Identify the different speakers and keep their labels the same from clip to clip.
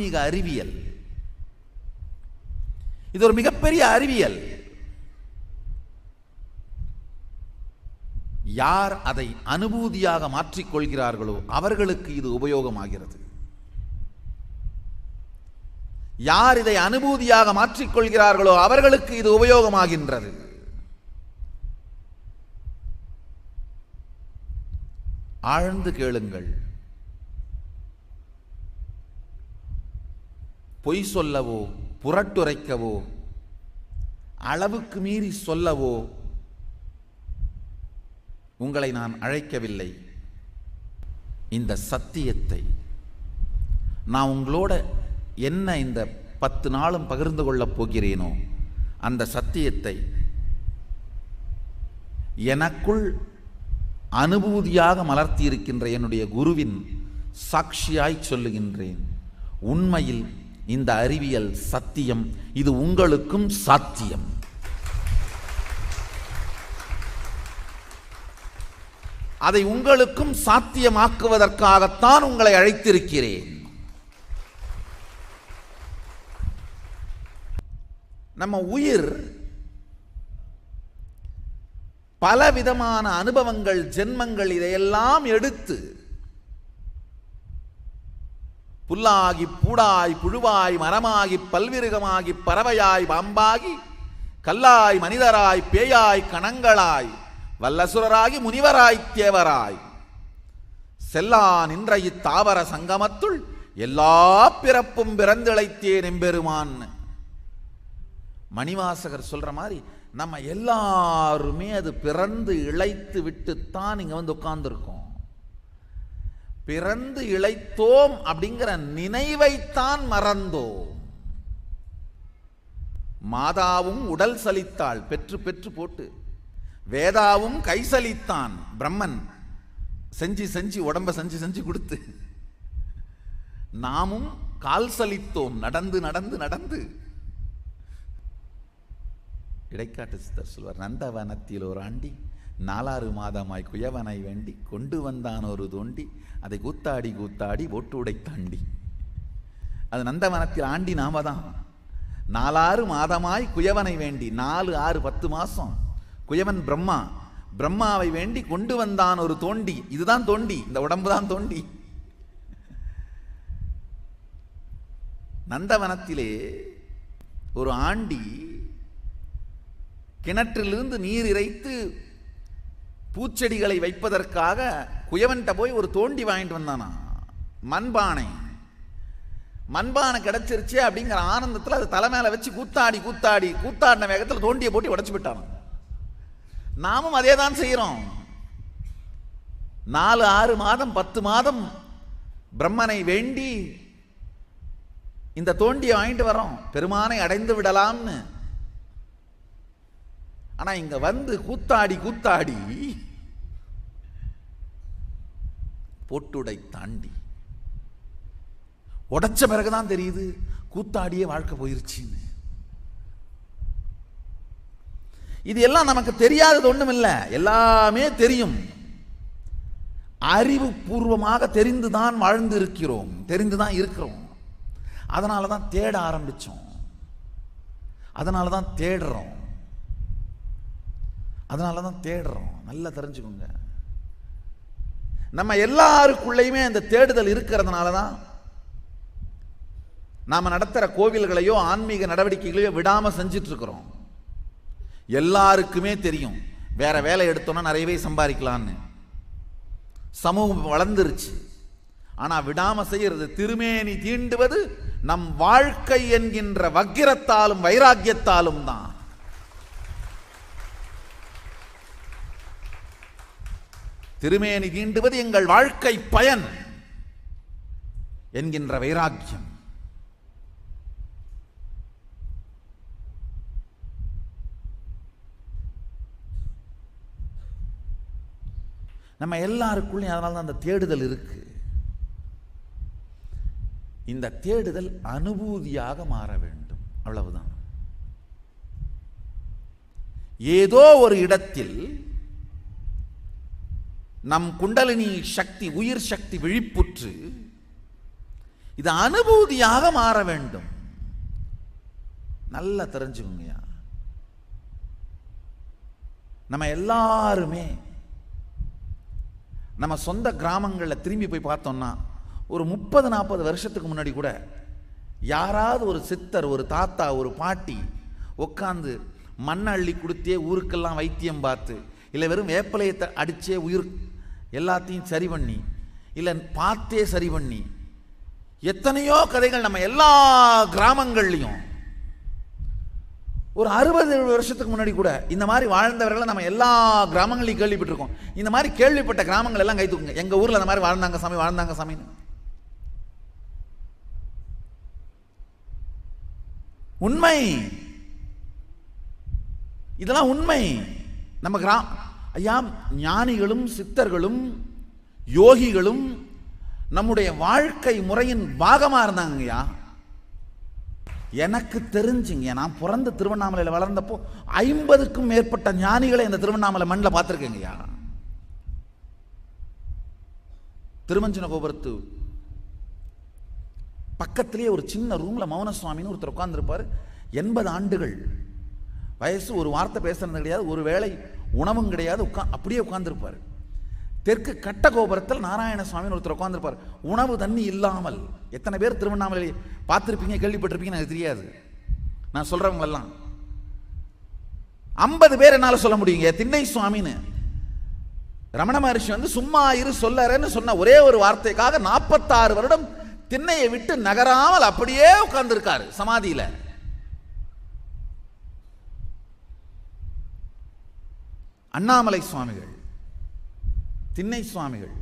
Speaker 1: ஆன்மீக அறிவியல். இது ஒரு மிகப்பெரிய அறிவியல். யார் அதை அனுபூதியாக மாற்றிக்கொள்கிறார்களோ அவர்களுக்கு இது உபயோகமாகிறது. யார் இதை அனுபூதியாக மாற்றிக்கொள்கிறார்களோ அவர்களுக்கு இது உபயோகமாகின்றது. ஆழ்ந்து கேளுங்கள். பொய் சொல்லவோ புரட்டுரைக்கவோ அளவுக்கு மீறி சொல்லவோ உங்களை நான் அழைக்கவில்லை. இந்த சத்தியத்தை நான் உங்களோட என்ன இந்த 10 நாளும் பகிர்ந்து கொள்ளப் போகிறேனோ அந்த சத்தியத்தை எனக்குள் அனுபூதியாக மலர்த்தியிருக்கின்ற என்னுடைய குருவின் சாட்சியாய் சொல்லுகின்றேன். உண்மையில் இந்த அறிவியல் சத்தியம். இது உங்களுக்கும் சாத்தியம். அதை உங்களுக்கும் சாத்தியமாக்குவதற்காகத்தான் உங்களை அழைத்திருக்கிறேன். நம்ம உயிர் பலவிதமான அனுபவங்கள், ஜென்மங்கள் இதையெல்லாம் எடுத்து புல்லாகி பூடாய் புழுவாய் மரமாகி பல்விருகமாகி பறவையாய் பாம்பாகி கல்லாய் மனிதராய் பேயாய் கணங்களாய் வல்லசுரராகி முனிவராய் தேவராய் செல்லா நின்ற இத்தாவர சங்கமத்துள் எல்லா பிறப்பும் பிறந்திழைத்தேன் எம்பெருமான். மணிவாசகர் சொல்ற மாதிரி நம்ம எல்லாருமே அது பிறந்து இழைத்து விட்டுத்தான் இங்க வந்து உட்கார்ந்துருக்கோம். பிறந்து இழைத்தோம் அப்படிங்கிற நினைவைத்தான் மறந்தோம். மாதாவும் உடல் சலித்தாள் பெற்று பெற்று போட்டு, வேதாவும் கை சலித்தான் பிரம்மன் செஞ்சு செஞ்சு உடம்ப செஞ்சு செஞ்சு கொடுத்து, நாமும் கால் சலித்தோம் நடந்து நடந்து நடந்து. இடைக்காட்டு சித்தர் சொல்வார், நந்தவனத்தில் ஒரு ஆண்டி 4 மாதமாய் குயவனை வேண்டி கொண்டு வந்தான் ஒரு தோண்டி அதை கூத்தாடி கூத்தாடி ஓட்டுடை தாண்டி. அது நந்தவனத்தில் ஆண்டி நாம தான். 4 மாதமாய் குயவனை வேண்டி, 4 6 10 மாசம் குயவன் பிரம்மா, பிரம்மாவை வேண்டி கொண்டு வந்தான் ஒரு தோண்டி. இதுதான் தோண்டி, இந்த உடம்பு தான் தோண்டி. நந்தவனத்திலே ஒரு ஆண்டி கிணற்றிலிருந்து நீர் இறைத்து பூச்செடிகளை வைப்பதற்காக குயவன்கிட்ட போய் ஒரு தோண்டி வாங்கிட்டு வந்தானா, மண்பானை. மண்பானை கிடைச்சிருச்சு அப்படிங்கிற ஆனந்தத்தில் அது தலை மேல வச்சு கூத்தாடி கூத்தாடி கூத்தாடின வேகத்தில் தோண்டியை போட்டு உடைச்சு விட்டான். நாமும் அதே தான் செய்கிறோம். 4 6 மாதம் 10 மாதம் பிரம்மனை வேண்டி இந்த தோண்டியை வாங்கிட்டு வரோம், பெருமானை அடைந்து விடலாம்னு. ஆனா இங்க வந்து கூத்தாடி கூத்தாடி போட்டுடை தாண்டி உடைச்ச பிறகுதான் தெரியுது கூத்தாடியே வாழ்க்கை போயிருச்சுன்னு. இது எல்லாம் நமக்கு தெரியாதது ஒண்ணும் இல்லை, எல்லாமே தெரியும். அறிவு பூர்வமாக தெரிந்துதான் வாழ்ந்து இருக்கிறோம், தெரிந்துதான் இருக்கிறோம். அதனாலதான் தேட ஆரம்பிச்சோம், அதனாலதான் தேடுறோம், அதனாலதான் தேடுறோம். நல்லா தெரிஞ்சுக்கோங்க, நம்ம எல்லாருக்குள்ளேயுமே அந்த தேடுதல் இருக்கிறதுனால தான் நாம நடத்துற கோவில்களையோ ஆன்மீக நடவடிக்கைகளையோ விடாம செஞ்சிட்டு இருக்கிறோம். எல்லாருக்குமே தெரியும் வேற வேலை எடுத்தோம்னா நிறையவே சம்பாதிக்கலான்னு, சமூகம் வளர்ந்துருச்சு. ஆனா விடாம செய்யறது திருமேனி தீண்டுவது நம் வாழ்க்கை என்கின்ற வக்கிரத்தாலும் வைராக்கியத்தாலும் தான். திருமேனி தீண்டுவது எங்கள் வாழ்க்கை பயன் என்கின்ற வைராக்கியம். நம்ம எல்லாருக்குள்ளேயும் அதனால தான் அந்த தேடுதல் இருக்கு. இந்த தேடுதல் அனுபூதியாக மாற வேண்டும், அவ்வளவுதான். ஏதோ ஒரு இடத்தில் நம் குண்டலினி சக்தி, உயிர் சக்தி விழிப்புற்று இது அனுபூதியாக மாற வேண்டும். நல்லா தெரிஞ்சுக்கோங்க. நம்ம எல்லாருமே நம்ம சொந்த கிராமங்களில் திரும்பி போய் பார்த்தோம்னா ஒரு 30-40 வருஷத்துக்கு முன்னாடி கூட யாராவது ஒரு சித்தர், ஒரு தாத்தா, ஒரு பாட்டி உட்காந்து மண்ணை அள்ளி கொடுத்தே ஊருக்கெல்லாம் வைத்தியம் பார்த்து, இல்லை வெறும் வேப்பலையத்தை அடித்தே உயிர் எல்லாத்தையும் சரி பண்ணி, இல்லை பார்த்தே சரி பண்ணி, எத்தனையோ கதைகள் நம்ம எல்லா கிராமங்கள்லையும் ஒரு 60 வருஷத்துக்கு முன்னாடி கூட இந்த மாதிரி வாழ்ந்தவர்களை நம்ம எல்லா கிராமங்களையும் கேள்விப்பட்டிருக்கோம். இந்த மாதிரி கேள்விப்பட்ட கிராமங்கள் எல்லாம் கை தூக்குங்க. எங்கள் ஊரில் அந்த மாதிரி வாழ்ந்தாங்க சாமி, வாழ்ந்தாங்க சாமின்னு. உண்மை, இதெல்லாம் உண்மை. நம்ம ஐயா, ஞானிகளும் சித்தர்களும் யோகிகளும் நம்முடைய வாழ்க்கை முறையின் பாகமா இருந்தாங்கய்யா. எனக்கு தெரிஞ்சுங்க, நான் பிறந்த திருவண்ணாமலையில் வளர்ந்தப்போ 50க்கும் மேற்பட்ட ஞானிகளை இந்த திருவண்ணாமலை மண்ணில் பார்த்துருக்கேங்கய்யா. திருமஞ்சன கோபுரத்து பக்கத்திலேயே ஒரு சின்ன ரூம்ல மௌன சுவாமின்னு ஒருத்தர் உட்கார்ந்துருப்பார். 80 ஆண்டுகள் வயசு, ஒரு வார்த்தை பேசுறது கிடையாது, ஒரு வேளை உணவும் கிடையாது, அப்படியே உட்கார்ந்துருப்பார். தெற்கு கட்ட கோபுரத்தில் நாராயண சுவாமின்னு ஒருத்தர் உட்கார்ந்துருப்பார், உணவு தண்ணி இல்லாமல். எத்தனை பேர் திருவண்ணாமலை பார்த்துருப்பீங்க, கேள்விப்பட்டிருப்பீங்க, எனக்கு தெரியாது. நான் சொல்றவங்க எல்லாம் 50 பேர் என்னால் சொல்ல முடியுங்க. திண்ணை சுவாமின்னு ரமண மகர்ஷி வந்து சும்மா இரு சொல்லறேன்னு சொன்ன ஒரே ஒரு வார்த்தைக்காக 46 வருடம் திண்ணையை விட்டு நகராமல் அப்படியே உட்கார்ந்துருக்காரு சமாதியில. அண்ணாமலை சுவாமிகள், திண்ணை சுவாமிகள்,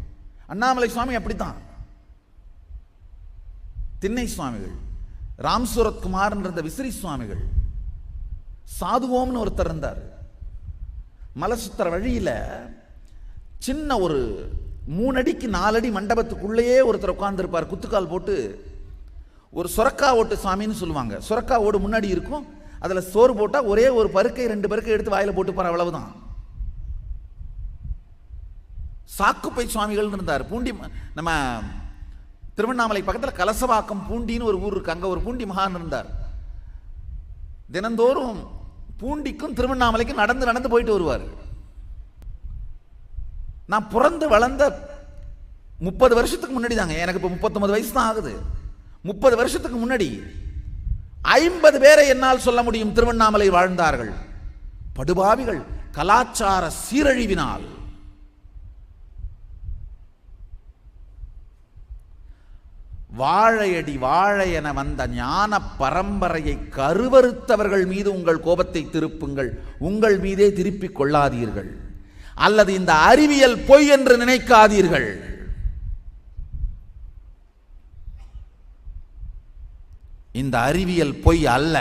Speaker 1: அண்ணாமலை சுவாமி அப்படித்தான், திண்ணை சுவாமிகள், ராம் சூரத்குமார் என்ற விசிறி சுவாமிகள், சாதுவோம்னு ஒருத்தர் இருந்தார். மலசுத்தர வழியில சின்ன ஒரு 3 அடிக்கு 4 அடி மண்டபத்துக்குள்ளேயே ஒருத்தர் உட்கார்ந்துருப்பார், குத்துக்கால் போட்டு. ஒரு சுரக்கா ஓட்டு சாமின்னு சொல்லுவாங்க. சுரக்கா ஓடு முன்னாடி இருக்கும், அதில் சோறு போட்டால் ஒரே ஒரு பருக்கை 2 பருக்கை எடுத்து வாயில் போட்டுப்பார், அவ்வளவுதான். சாக்குப்பை சுவாமிகள் இருந்தார். பூண்டி, நம்ம திருவண்ணாமலை பக்கத்தில் கலசவாக்கம் பூண்டின்னு ஒரு ஊர் இருக்கு, அங்கே ஒரு பூண்டி மகான் இருந்தார். தினந்தோறும் பூண்டிக்கும் திருவண்ணாமலைக்கும் நடந்து நடந்து போயிட்டு வருவார். நான் பிறந்து வளர்ந்த 30 வருஷத்துக்கு முன்னாடி தாங்க, எனக்கு இப்போ 39 வயசு தான் ஆகுது. 30 வருஷத்துக்கு முன்னாடி 50 பேரை என்னால் சொல்ல முடியும் திருவண்ணாமலை வாழ்ந்தார்கள். படுபாவிகள் கலாச்சார சீரழிவினால் வாழையடி வாழை என வந்த ஞான பரம்பரையை கருவறுத்தவர்கள் மீது உங்கள் கோபத்தை திருப்புங்கள், உங்கள் மீதே திருப்பிக் கொள்ளாதீர்கள். அல்லது இந்த அறிவியல் பொய் என்று நினைக்காதீர்கள். இந்த அறிவியல் பொய் அல்ல.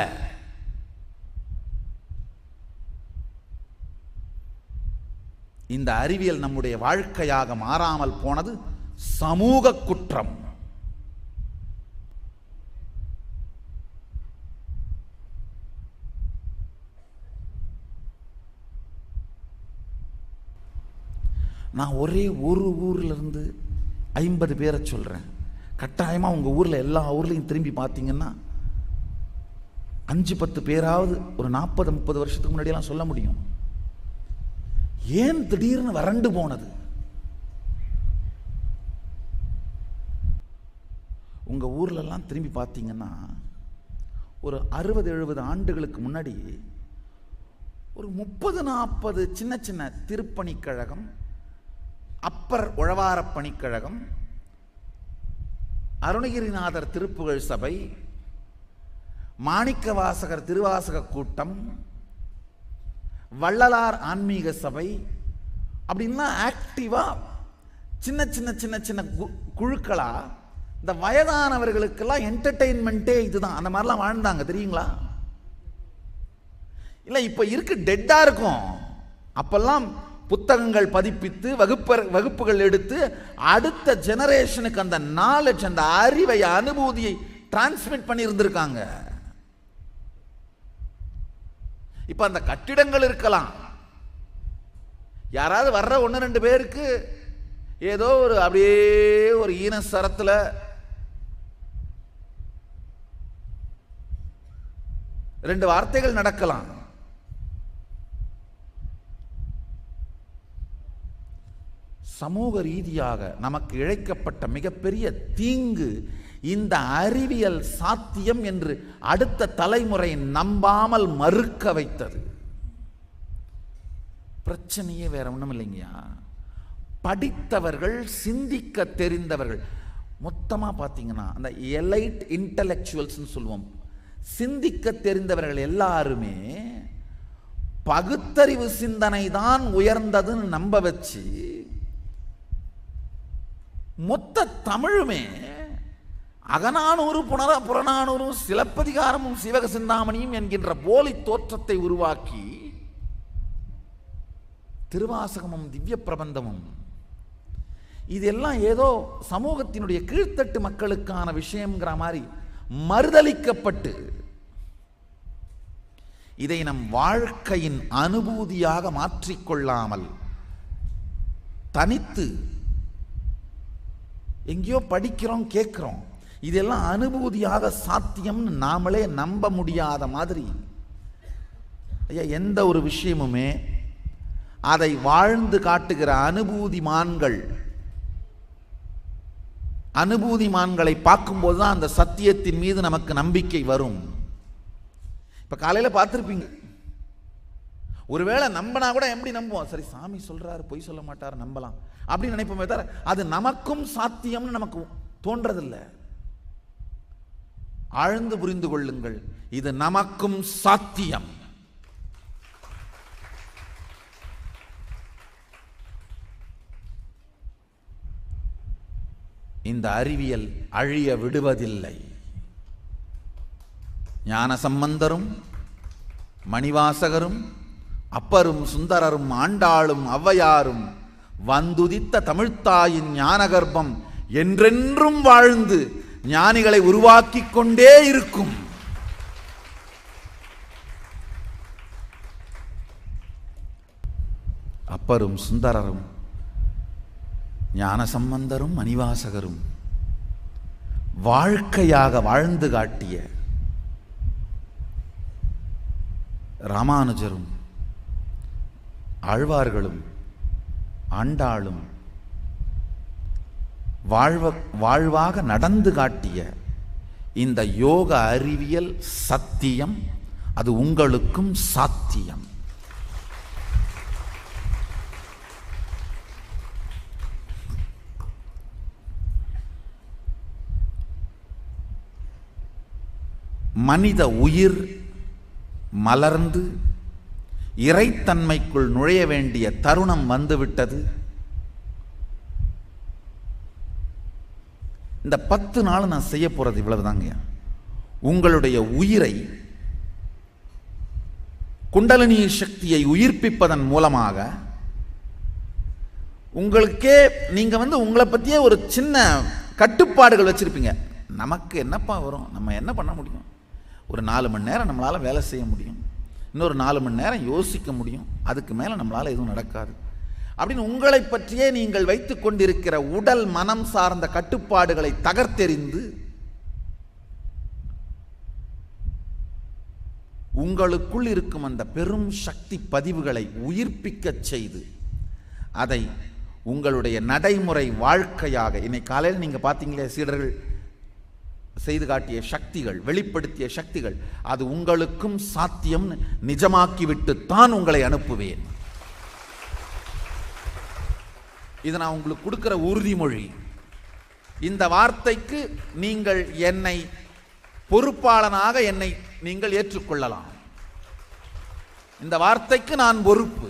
Speaker 1: இந்த அறிவியல் நம்முடைய வாழ்க்கையாக மாறாமல் போனது சமூக குற்றம். நான் ஒரே ஒரு ஊர்ல இருந்து 50 பேரை சொல்றேன். கட்டாயமா உங்க ஊர்ல எல்லா ஊர்லையும் திரும்பி பார்த்தீங்கன்னா 5-10 பேராவது ஒரு 40-30 வருஷத்துக்கு முன்னாடியெல்லாம் சொல்ல முடியும். ஏன் திடீர்னு வறண்டு போனது? உங்க ஊர்ல எல்லாம் திரும்பி பார்த்தீங்கன்னா ஒரு 60-70 ஆண்டுகளுக்கு முன்னாடி ஒரு 30-40 சின்ன சின்ன திருப்பணிக் கழகம், அப்பர் உழவார பணிக்கழகம், அருணகிரிநாதர் திருப்புகழ் சபை, மாணிக்க வாசகர் திருவாசக கூட்டம், வள்ளலார் ஆன்மீக சபை அப்படின்னா ஆக்டிவா சின்ன சின்ன சின்ன சின்ன குழுக்களா இந்த வயதானவர்களுக்கெல்லாம் என்டர்டெயின்மெண்ட்டே இதுதான். அந்த மாதிரிலாம் வாழ்ந்தாங்க தெரியுங்களா? இல்லை இப்போ இருக்கு, டெட்டா இருக்கும். அப்பெல்லாம் புத்தகங்கள் பதிப்பித்து வகுப்புகள் எடுத்து அடுத்த ஜெனரேஷனுக்கு அந்த நாலேஜ், அந்த அறிவை, அனுபூதியை டிரான்ஸ்மிட் பண்ணி இருந்திருக்காங்க. இப்ப அந்த கட்டிடங்கள் இருக்கலாம், யாராவது வர்ற 1-2 பேருக்கு ஏதோ ஒரு அப்படியே ஒரு ஈன சரத்துல 2 வார்த்தைகள் நடக்கலாம். சமூக ரீதியாக நமக்கு இழைக்கப்பட்ட மிகப்பெரிய தீங்கு இந்த அறிவியல் சாத்தியம் என்று அடுத்த தலைமுறை நம்பாமல் மறுக்க வைத்தது. பிரச்சனையே வேற ஒண்ணும் இல்லைங்கயா. படித்தவர்கள், சிந்திக்க தெரிந்தவர்கள், மொத்தமா பார்த்தீங்கன்னா அந்த எலைட் இன்டலெக்சுவல்ஸ் சொல்லுவோம், சிந்திக்க தெரிந்தவர்கள் எல்லாருமே பகுத்தறிவு சிந்தனை தான் உயர்ந்ததுன்னு நம்ப வச்சு மொத்த தமிழுமே அகநானூறு புறநானூறும் சிலப்பதிகாரமும் சிவக சிந்தாமணியும் என்கின்ற போலி தோற்றத்தை உருவாக்கி திருவாசகமும் திவ்ய பிரபந்தமும் இதெல்லாம் ஏதோ சமூகத்தினுடைய கீழ்த்தட்டு மக்களுக்கான விஷயம்ங்கிற மாதிரி மறுதலிக்கப்பட்டு இதை நம் வாழ்க்கையின் அனுபூதியாக மாற்றிக்கொள்ளாமல் தனித்து எங்கேயோ படிக்கிறோம், கேட்கிறோம், இதெல்லாம் அனுபூதியாக சாத்தியம்னு நாமளே நம்ப முடியாத மாதிரி ஐயா எந்த ஒரு விஷயமுமே அதை வாழ்ந்து காட்டுகிற அனுபூதிமான்களை பார்க்கும்போது தான் அந்த சத்தியத்தின் மீது நமக்கு நம்பிக்கை வரும். இப்ப காலையில பார்த்திருப்பீங்க, ஒருவேளை நம்பினா கூட எப்படி நம்புவோம்? சரி, சாமி சொல்றாரு, பொய் சொல்ல மாட்டாரு, நம்பலாம் அப்படின்னு நினைப்போமே தவிர அது நமக்கும் சாத்தியம்னு நமக்கு தோன்றதில்லை. ஆழ்ந்து புரிந்து கொள்ளுங்கள், இது நமக்கும் சாத்தியம். இந்த அறிவியல் அழிய விடுவதில்லை. ஞானசம்பந்தரும் மணிவாசகரும் அப்பரும் சுந்தரரும் ஆண்டாளும் ஔவையாரும் வந்துதித்த தமிழ்த்தாயின் ஞானகர்ப்பம் என்றென்றும் வாழ்ந்து ஞானிகளை உருவாக்கி கொண்டே இருக்கும். அப்பரும் சுந்தரரும் ஞானசம்பந்தரும் மணிவாசகரும் வாழ்க்கையாக வாழ்ந்து காட்டிய ராமானுஜரும் ஆழ்வார்களும் ஆண்டாளும் வாழ்வாக நடந்து காட்டிய இந்த யோக அறிவியல் சத்தியம், அது உங்களுக்கும் சாத்தியம். மனித உயிர் மலர்ந்து இறைத்தன்மைக்குள் நுழைய வேண்டிய தருணம் வந்துவிட்டது. இந்த 10 நாள் நான் செய்ய போறது இவ்வளவுதாங்க. உங்களுடைய உயிரை, குண்டலினி சக்தியை உயிர்ப்பிப்பதன் மூலமாக உங்களுக்கே நீங்க உங்களை பத்தியே ஒரு சின்ன கட்டுப்பாடுகள் வச்சிருப்பீங்க. நமக்கு என்னப்பா வரும், நம்ம என்ன பண்ண முடியும், ஒரு 4 மணி நேரம் நம்மளால வேலை செய்ய முடியும், இன்னொரு 4 மணி நேரம் யோசிக்க முடியும், அதுக்கு மேல நம்மளால எதுவும் நடக்காது அப்படின்னு உங்களை பற்றியே நீங்கள் வைத்துக் கொண்டிருக்கிற உடல் மனம் சார்ந்த கட்டுப்பாடுகளை தகர்த்தெறிந்து உங்களுக்குள் இருக்கும் அந்த பெரும் சக்தி பதிவுகளை உயிர்ப்பிக்க செய்து அதை உங்களுடைய நடைமுறை வாழ்க்கையாக, இன்னைக்கு காலையில் நீங்க பார்த்தீங்களே சீடர்கள் செய்து காட்டிய சக்திகள், வெளிப்படுத்திய சக்திகள், அது உங்களுக்கும் சாத்தியம் நிஜமாக்கிவிட்டு தான் உங்களை அனுப்புவேன். இது நான் உங்களுக்கு கொடுக்கிற உறுதிமொழி. இந்த வார்த்தைக்கு நீங்கள் என்னை பொறுப்பாளனாக என்னை நீங்கள் ஏற்றுக்கொள்ளலாம். இந்த வார்த்தைக்கு நான் பொறுப்பு.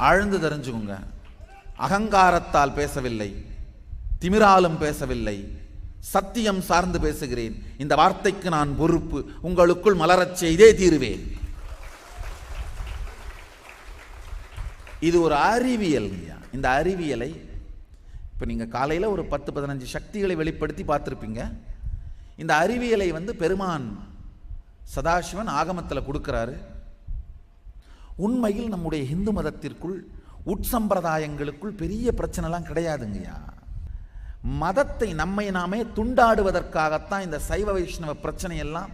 Speaker 1: ஆழ்ந்து தெரிஞ்சுக்குங்க, அகங்காரத்தால் பேசவில்லை, திமிராலும் பேசவில்லை, சத்தியம் சார்ந்து பேசுகிறேன். இந்த வார்த்தைக்கு நான் பொறுப்பு. உங்களுக்குள் மலரச் செய்தே தீருவேன். இது ஒரு அறிவியல். இந்த அறிவியலை இப்போ நீங்கள் காலையில் ஒரு 10-15 சக்திகளை வெளிப்படுத்தி பார்த்துருப்பீங்க. இந்த அறிவியலை பெருமான் சதாசிவன் ஆகமத்தில் கொடுக்கிறாரு. உண்மையில் நம்முடைய இந்து மதத்திற்குள் உட்சம்பிரதாயங்களுக்குள் பெரிய பிரச்சனைலாம் கிடையாதுங்கய்யா. மதத்தை நம்மை நாமே துண்டாடுவதற்காகத்தான் இந்த சைவ வைஷ்ணவ பிரச்சனையெல்லாம்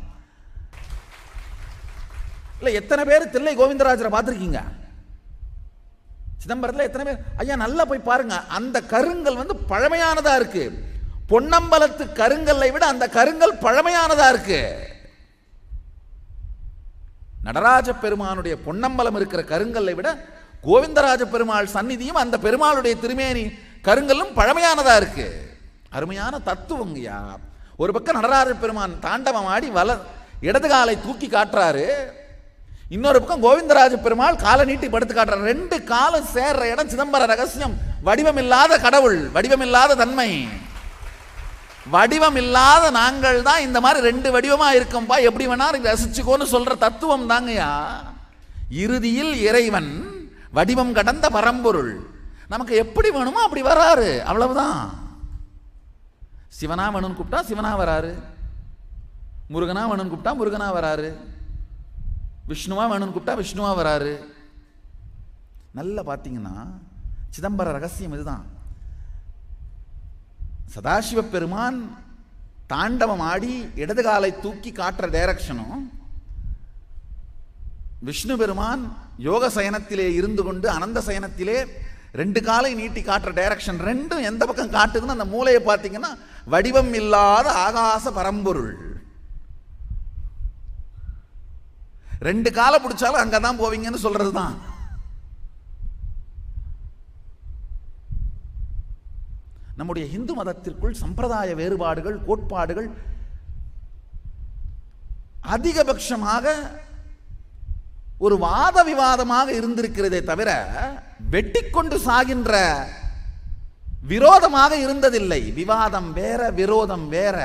Speaker 1: இல்லை எத்தனை பேர் தில்லை கோவிந்தராஜரை பார்த்துருக்கீங்க? சிதம்பரத்தில் எத்தனை பேர்? ஐயா நல்லா போய் பாருங்க. அந்த கருங்கல் பழமையானதா இருக்கு. பொன்னம்பலத்து கருங்கல்லை விட அந்த கருங்கல் பழமையானதா இருக்கு. நடராஜ பெருமானுடைய பொன்னம்பலம் இருக்கிற கருங்கல்லை விட கோவிந்தராஜ பெருமாள் சந்நிதியும் அந்த பெருமாளுடைய திருமேனி கருங்கல்லும் பழமையானதா இருக்கு. அருமையான தத்துவங்கய்யா. ஒரு பக்கம் நடராஜ பெருமான் தாண்டவம் ஆடி இடது காலை தூக்கி காட்டுறாரு, இன்னொரு பக்கம் கோவிந்தராஜ பெருமாள் காலை நீட்டி படுத்து காட்டுறாரு. ரெண்டு காலம் சேர்ற இடம் சிதம்பர ரகசியம். வடிவமில்லாத கடவுள், வடிவமில்லாத தன்மை. வடிவம் இல்லாத நாங்கள் தான் இந்த மாதிரி ரெண்டு வடிவமா இருக்கோம்பா, எப்படி வேணாலும் ரசிச்சுக்கோன்னு சொல்ற தத்துவம் தாங்கயா. இறுதியில் இறைவன் வடிவம் கடந்த பரம்பொருள் நமக்கு எப்படி வேணுமோ அப்படி வராரு, அவ்வளவுதான். சிவனா வேணும்னு கூப்பிட்டா சிவனா வராரு, முருகனா வேணும்னு கூப்பிட்டா முருகனா வராரு, விஷ்ணுவா வேணும்னு கூப்பிட்டா விஷ்ணுவா வராரு. நல்லா பார்த்தீங்கன்னா சிதம்பர ரகசியம் இதுதான். சதாசிவ பெருமான் தாண்டவம் ஆடி இடது காலை தூக்கி காட்டுற டைரக்ஷனும், விஷ்ணு பெருமான் யோக சயனத்திலே இருந்து கொண்டு அனந்த சயனத்திலே ரெண்டு காலை நீட்டி காட்டுற டைரக்ஷன் ரெண்டும் எந்த பக்கம் காட்டுதுன்னு அந்த மூலையை பார்த்தீங்கன்னா வடிவம் இல்லாத ஆகாச பரம்பொருள். ரெண்டு காலை பிடிச்சாலும் அங்கதான் போவீங்கன்னு சொல்றதுதான். நம்முடைய இந்து மதத்திற்குள் சம்பிரதாய வேறுபாடுகள், கோட்பாடுகள் அதிகபட்சமாக ஒரு வாத விவாதமாக இருந்திருக்கிறதே தவிர வெட்டி கொண்டு சாகின்ற விரோதமாக இருந்ததில்லை. விவாதம் வேற, விரோதம் வேற.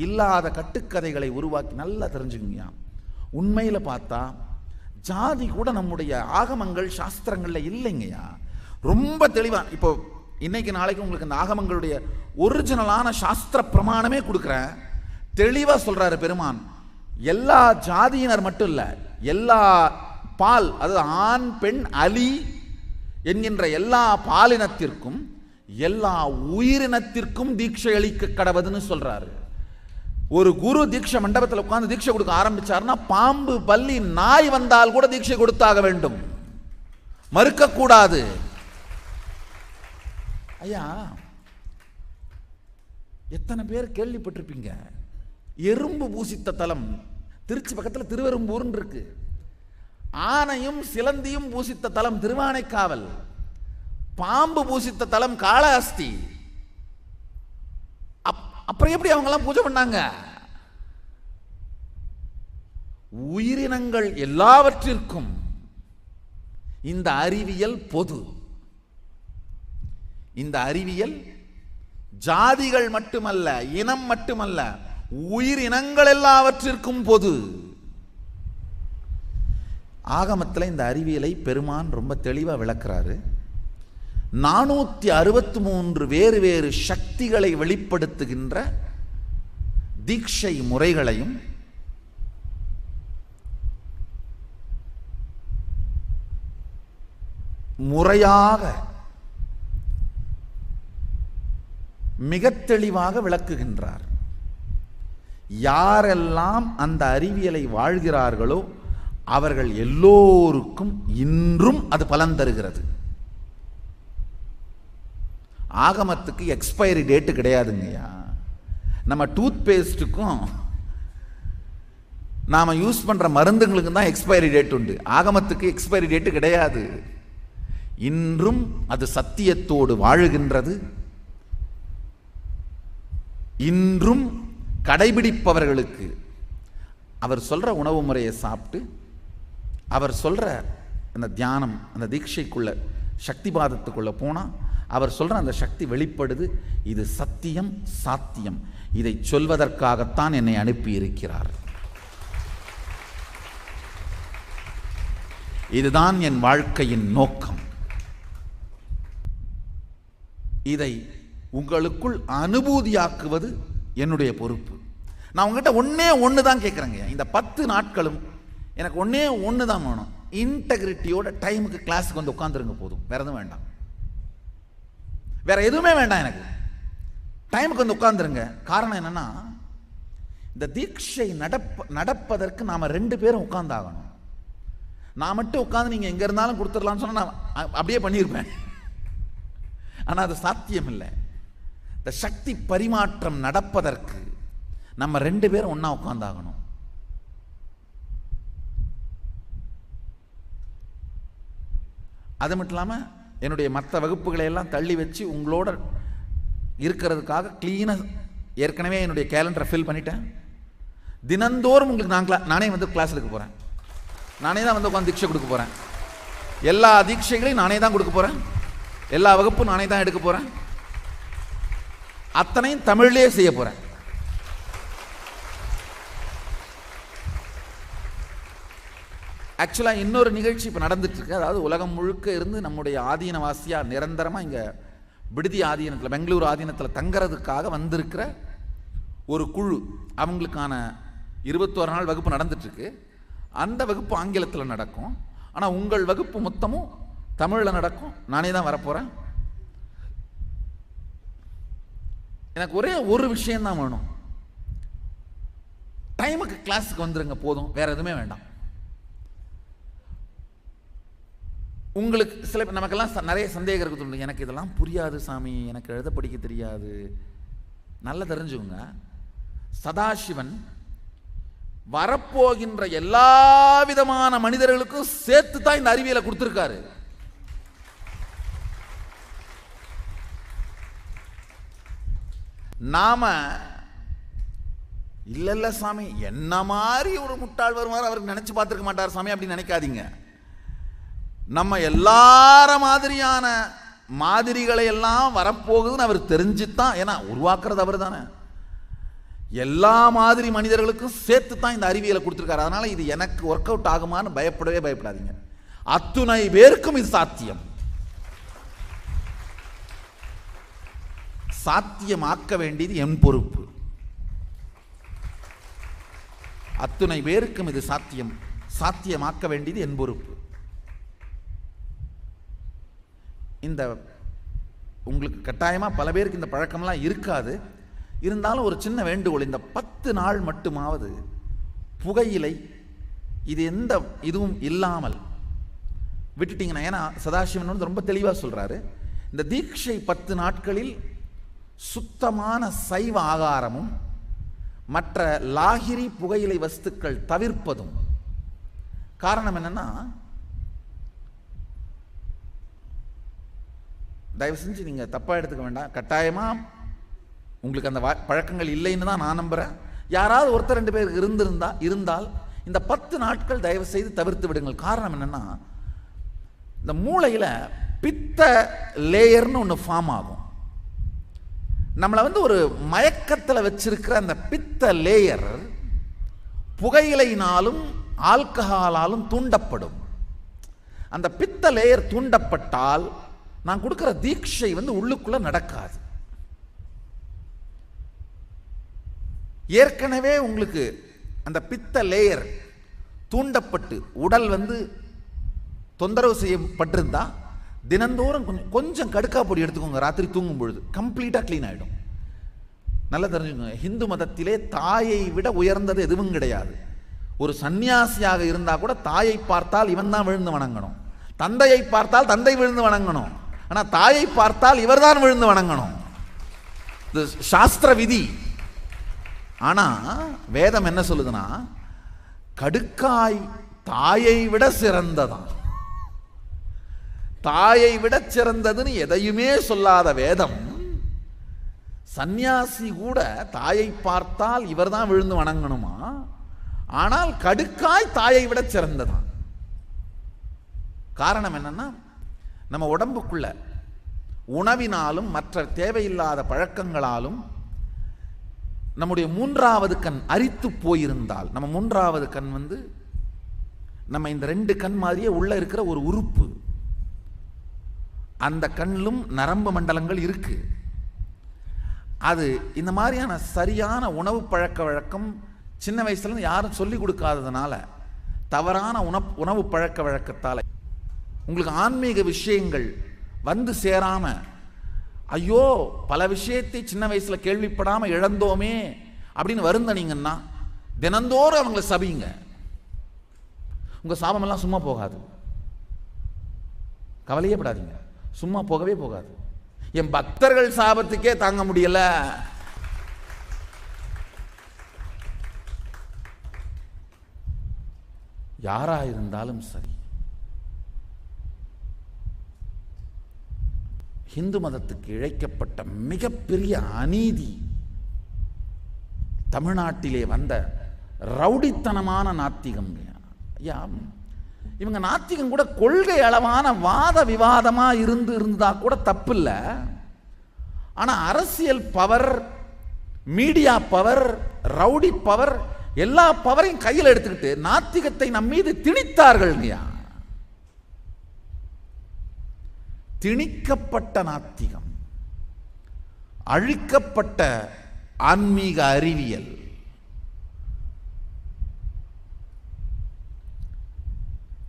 Speaker 1: இல்லாத கட்டுக்கதைகளை உருவாக்கி நல்லா தெரிஞ்சுங்க. உண்மையில பார்த்தா ஜாதி கூட நம்முடைய ஆகமங்கள் சாஸ்திரங்கள்ல இல்லைங்கய்யா. ரொம்ப தெளிவா இப்போ இன்னைக்கு நாளைக்கு உங்களுக்கு இந்த ஆகமங்களுடைய ஒரிஜினலான சாஸ்திர பிரமாணமே கொடுக்குறேன். தெளிவா சொல்றாரு பெருமான். எல்லா ஜாதியினர் மட்டும் இல்ல, எல்லா பால், அதாவது ஆண் பெண் அலி என்கின்ற எல்லா பாலினத்திற்கும் எல்லா உயிரினத்திற்கும் தீட்சை அளிக்க கடவுதுன்னு சொல்றாரு. ஒரு குரு தீட்சை மண்டபத்தில் உட்கார்ந்து தீட்சை கொடுக்க ஆரம்பிச்சாருன்னா பாம்பு பல்லி நாய் வந்தால் கூட தீட்சை கொடுத்தாக வேண்டும், மறுக்க கூடாது. ஐயா எத்தனை பேர் கேள்விப்பட்டிருப்பீங்க, எறும்பு பூசித்த தலம் திருச்சி பக்கத்தில் திருவெரும்பூர்னு இருக்கு. ஆனையும் சிலந்தியும் பூசித்த தலம் திருவானைக்காவல், பாம்பு பூசித்த தலம் காளஹஸ்தி. அப்புறம் எப்படி அவங்க எல்லாம் பூஜை பண்ணாங்க? உயிரினங்கள் எல்லாவற்றிற்கும் இந்த அறிவியல் பொது. இந்த அறிவியல் ஜாதிகள் மட்டுமல்ல, இனம் மட்டுமல்ல, உயிரினங்கள் எல்லாவற்றிற்கும் பொது. ஆகமத்தில் இந்த அறிவியலை பெருமான் ரொம்ப தெளிவாக விளக்குறாரு. 463 வேறு வேறு சக்திகளை வெளிப்படுத்துகின்ற தீட்சை முறைகளையும் முறையாக மிக தெளிவாக விளக்குகின்றார். யாரெல்லாம் அந்த அறிவியலை வாழ்கிறார்களோ அவர்கள் எல்லோருக்கும் இன்றும் அது பலன் தருகிறது. ஆகமத்துக்கு எக்ஸ்பைரி டேட்டு கிடையாதுங்கய்யா. நம்ம டூத் பேஸ்ட்டுக்கும் நாம யூஸ் பண்ற மருந்துகளுக்கும் தான் எக்ஸ்பைரி டேட் உண்டு. ஆகமத்துக்கு எக்ஸ்பைரி டேட்டு கிடையாது. இன்றும் அது சத்தியத்தோடு வாழுகின்றது. இன்றும் கடைபிடிப்பவர்களுக்கு அவர் சொல்ற உணவு முறையை சாப்பிட்டு அவர் சொல்ற அந்த தியானம், அந்த தீட்சைக்குள்ள சக்திபாதத்துக்குள்ள போனா அவர் சொல்ற அந்த சக்தி வெளிப்படுது. இது சத்தியம், சாத்தியம். இதை சொல்வதற்காகத்தான் என்னை அனுப்பி இருக்கிறார். இதுதான் என் வாழ்க்கையின் நோக்கம். இதை உங்களுக்குள் அனுபூதியாக்குவது என்னுடைய பொறுப்பு. நான் உங்ககிட்ட ஒன்று தான் கேட்குறேங்க. இந்த 10 நாட்களும் எனக்கு ஒன்று தான் வேணும். இன்டெகிரிட்டியோட டைமுக்கு கிளாஸுக்கு வந்து உட்காந்துருங்க போதும், வேற எதுவும் வேண்டாம், வேற எதுவுமே வேண்டாம். எனக்கு டைமுக்கு வந்து உட்காந்துருங்க. காரணம் என்னன்னா, இந்த தீட்சை நடப்பதற்கு நாம 2 பேரும் உட்கார்ந்தாகணும். நான் மட்டும் உட்கார்ந்து நீங்க எங்க இருந்தாலும் கொடுத்துடலாம்னு சொன்னா நான் அப்படியே பண்ணியிருப்பேன். ஆனா அது சாத்தியம் இல்லை. இந்த சக்தி பரிமாற்றம் நடப்பதற்கு நம்ம 2 பேரும் ஒண்ணா உட்கார்ந்தாகணும். அது மட்டும் இல்லாம என்னுடைய மற்ற வகுப்புகளை எல்லாம் தள்ளி வச்சு உங்களோட இருக்கிறதுக்காக கிளீனா ஏற்கனவே என்னுடைய கேலண்டரை ஃபில் பண்ணிட்டேன். தினந்தோறும் உங்களுக்கு நானே வந்து கிளாஸ் எடுக்க போறேன். நானே தான் வந்து உட்காந்து தீட்சை கொடுக்க போறேன். எல்லா தீட்சைகளையும் நானே தான் கொடுக்க போறேன். எல்லா வகுப்பும் நானே தான் எடுக்க போறேன். அத்தனையும் தமிழ்லயே செய்ய போறேன். ஆக்சுவலா இன்னொரு நிகழ்ச்சி இப்ப நடந்துட்டு இருக்கு. அதாவது உலகம் முழுக்க இருந்து நம்முடைய ஆதீனவாசியா நிரந்தரமா இங்க விடுதி ஆதீனத்தில், பெங்களூர் ஆதீனத்தில் தங்கறதுக்காக வந்திருக்கிற ஒரு குழு, அவங்களுக்கான 21 நாள் வகுப்பு நடந்துட்டு இருக்கு. அந்த வகுப்பு ஆங்கிலத்தில் நடக்கும். ஆனா உங்கள் வகுப்பு மொத்தமும் தமிழ்ல நடக்கும். நானே தான் வரப்போறேன். எனக்கு ஒரே ஒரு விஷயம் தான் வேணும். டைமுக்கு கிளாஸுக்கு வந்துருங்க, போதும், வேற எதுவுமே வேண்டாம். உங்களுக்கு சில நமக்கெல்லாம் நிறைய சந்தேகம் இருக்கு. எனக்கு இதெல்லாம் புரியாது சாமி, எனக்கு எழுத படிக்க தெரியாது. நல்லா தெரிஞ்சுங்க, சதாசிவன் வரப்போகின்ற எல்லா விதமான மனிதர்களுக்கும் சேர்த்து தான் இந்த அறிவியலை கொடுத்திருக்காரு. நாம இல்ல சாமி என்ன மாதிரி ஒரு முட்டாள் வருவார், அவருக்கு நினைச்சு பார்த்திருக்க மாட்டார் சாமி அப்படின்னு நினைக்காதீங்க. நம்ம எல்லார மாதிரியான மாதிரிகளை எல்லாம் வரப்போகுதுன்னு அவர் தெரிஞ்சுத்தான், ஏன்னா உருவாக்குறது அவர் தானே, எல்லா மாதிரி மனிதர்களுக்கும் சேர்த்து தான் இந்த அறிவியலை கொடுத்திருக்காரு. அதனால இது எனக்கு ஒர்க் அவுட் ஆகுமான்னு பயப்படாதீங்க. அத்துணை பேருக்கும் இது சாத்தியம். சாத்தியமாக்க வேண்டியது என் பொறுப்பு. அத்துணை பேருக்கும் இது சாத்தியமாக்க வேண்டியது என் பொறுப்பு. இந்த உங்களுக்கு கட்டாயமா பல பேருக்கு இந்த பழக்கம்லாம் இருக்காது. இருந்தாலும் ஒரு சின்ன வேண்டுகோள், இந்த 10 நாள் மட்டுமாவது புகையிலை இது எந்த இதுவும் இல்லாமல் விட்டுட்டீங்கன்னா, ஏன்னா சதாசிவன் வந்து ரொம்ப தெளிவாக சொல்றாரு, இந்த தீட்சை 10 நாட்களில் சுத்தமான சைவ ஆகாரமும் மற்ற லாகிரி புகையிலை வஸ்துக்கள் தவிர்ப்பதும். காரணம் என்னன்னா, தயவு செஞ்சு நீங்க தப்பா எடுத்துக்க வேண்டாம். கட்டாயமா உங்களுக்கு அந்த பழக்கங்கள் இல்லைன்னு தான் நான் நம்புறேன். யாராவது ஒருத்தர் 2 பேர் இருந்தால் இந்த 10 நாட்கள் தயவு செய்து தவிர்த்து விடுங்கள். காரணம் என்னன்னா, இந்த மூளையில பித்த லேயர்னு ஒன்று ஃபார்ம் ஆகும். நம்மளை வந்து ஒரு மயக்கத்தில் வச்சிருக்கிற அந்த பித்த லேயர் புகையிலையினாலும் ஆல்கஹாலாலும் தூண்டப்படும். அந்த பித்த லேயர் தூண்டப்பட்டால் நான் கொடுக்கிற தீட்சை வந்து உள்ளுக்குள்ள நடக்காது. ஏற்கனவே உங்களுக்கு அந்த பித்த லேயர் தூண்டப்பட்டு உடல் வந்து தொந்தரவு செய்யப்பட்டிருந்தா தினந்தோறும் கொஞ்சம் கடுக்கா பொடி எடுத்துக்கோங்க. ராத்திரி தூங்கும் பொழுது கம்ப்ளீட்டா கிளீன் ஆயிடும். நல்லா தெரிஞ்சுக்கோங்க, ஹிந்து மதத்திலே தாயை விட உயர்ந்தது எதுவும் கிடையாது. ஒரு சன்னியாசியாக இருந்தா கூட தாயை பார்த்தால் இவன் தான் விழுந்து வணங்கணும், தந்தையை பார்த்தால் தந்தை விழுந்து வணங்கணும், ஆனா தாயை பார்த்தால் இவர்தான் விழுந்து வணங்கணும். இது சாஸ்திர விதி. ஆனா வேதம் என்ன சொல்லுதுன்னா, கடுக்காய் தாயை விட சிறந்ததான். தாயை விட சிறந்ததுன்னு எதையுமே சொல்லாத வேதம், சந்நியாசி கூட தாயை பார்த்தால் இவர் தான் விழுந்து வணங்கணுமா, ஆனால் கடுக்காய் தாயை விட சிறந்ததான். காரணம் என்னன்னா, நம்ம உடம்புக்குள்ள உணவினாலும் மற்ற தேவையில்லாத பழக்கங்களாலும் நம்முடைய 3வது கண் அரித்து போயிருந்தால், நம்ம 3வது கண் வந்து நம்ம இந்த 2 கண் மாதிரியே உள்ள இருக்கிற ஒரு உறுப்பு, அந்த கண்ணிலும் நரம்பு மண்டலங்கள் இருக்கு. அது இந்த மாதிரியான சரியான உணவு பழக்க வழக்கம் சின்ன வயசுல யாரும் சொல்லி கொடுக்காததுனால, தவறான உணவு பழக்க வழக்கத்தால் உங்களுக்கு ஆன்மீக விஷயங்கள் வந்து சேராம, ஐயோ பல விஷயத்தை சின்ன வயசுல கேள்விப்படாம இழந்தோமே அப்படின்னு வருந்தனீங்கன்னா தினந்தோறும் அவங்களை சபிங்க. உங்க சாபமெல்லாம் சும்மா போகாது, கவலையே படாதீங்க. சும்மா போகவே போகாது. என் பக்தர்கள் சாபத்துக்கே தாங்க முடியல, யாரா இருந்தாலும் சரி. இந்து மதத்துக்கு இழைக்கப்பட்ட மிகப்பெரிய அநீதி தமிழ்நாட்டிலே வந்த ரவுடித்தனமான நாத்திகம். இவங்க நாத்திகம் கூட கொள்கை அளவான வாத விவாதமா இருந்தா கூட தப்பு இல்லை. ஆனா அரசியல் power, media power, rowdy power, எல்லா பவரையும் கையில் எடுத்துக்கிட்டு நாத்திகத்தை நம் மீது திணித்தார்கள். திணிக்கப்பட்ட நாத்திகம், அழிக்கப்பட்ட ஆன்மீக அறிவியல்.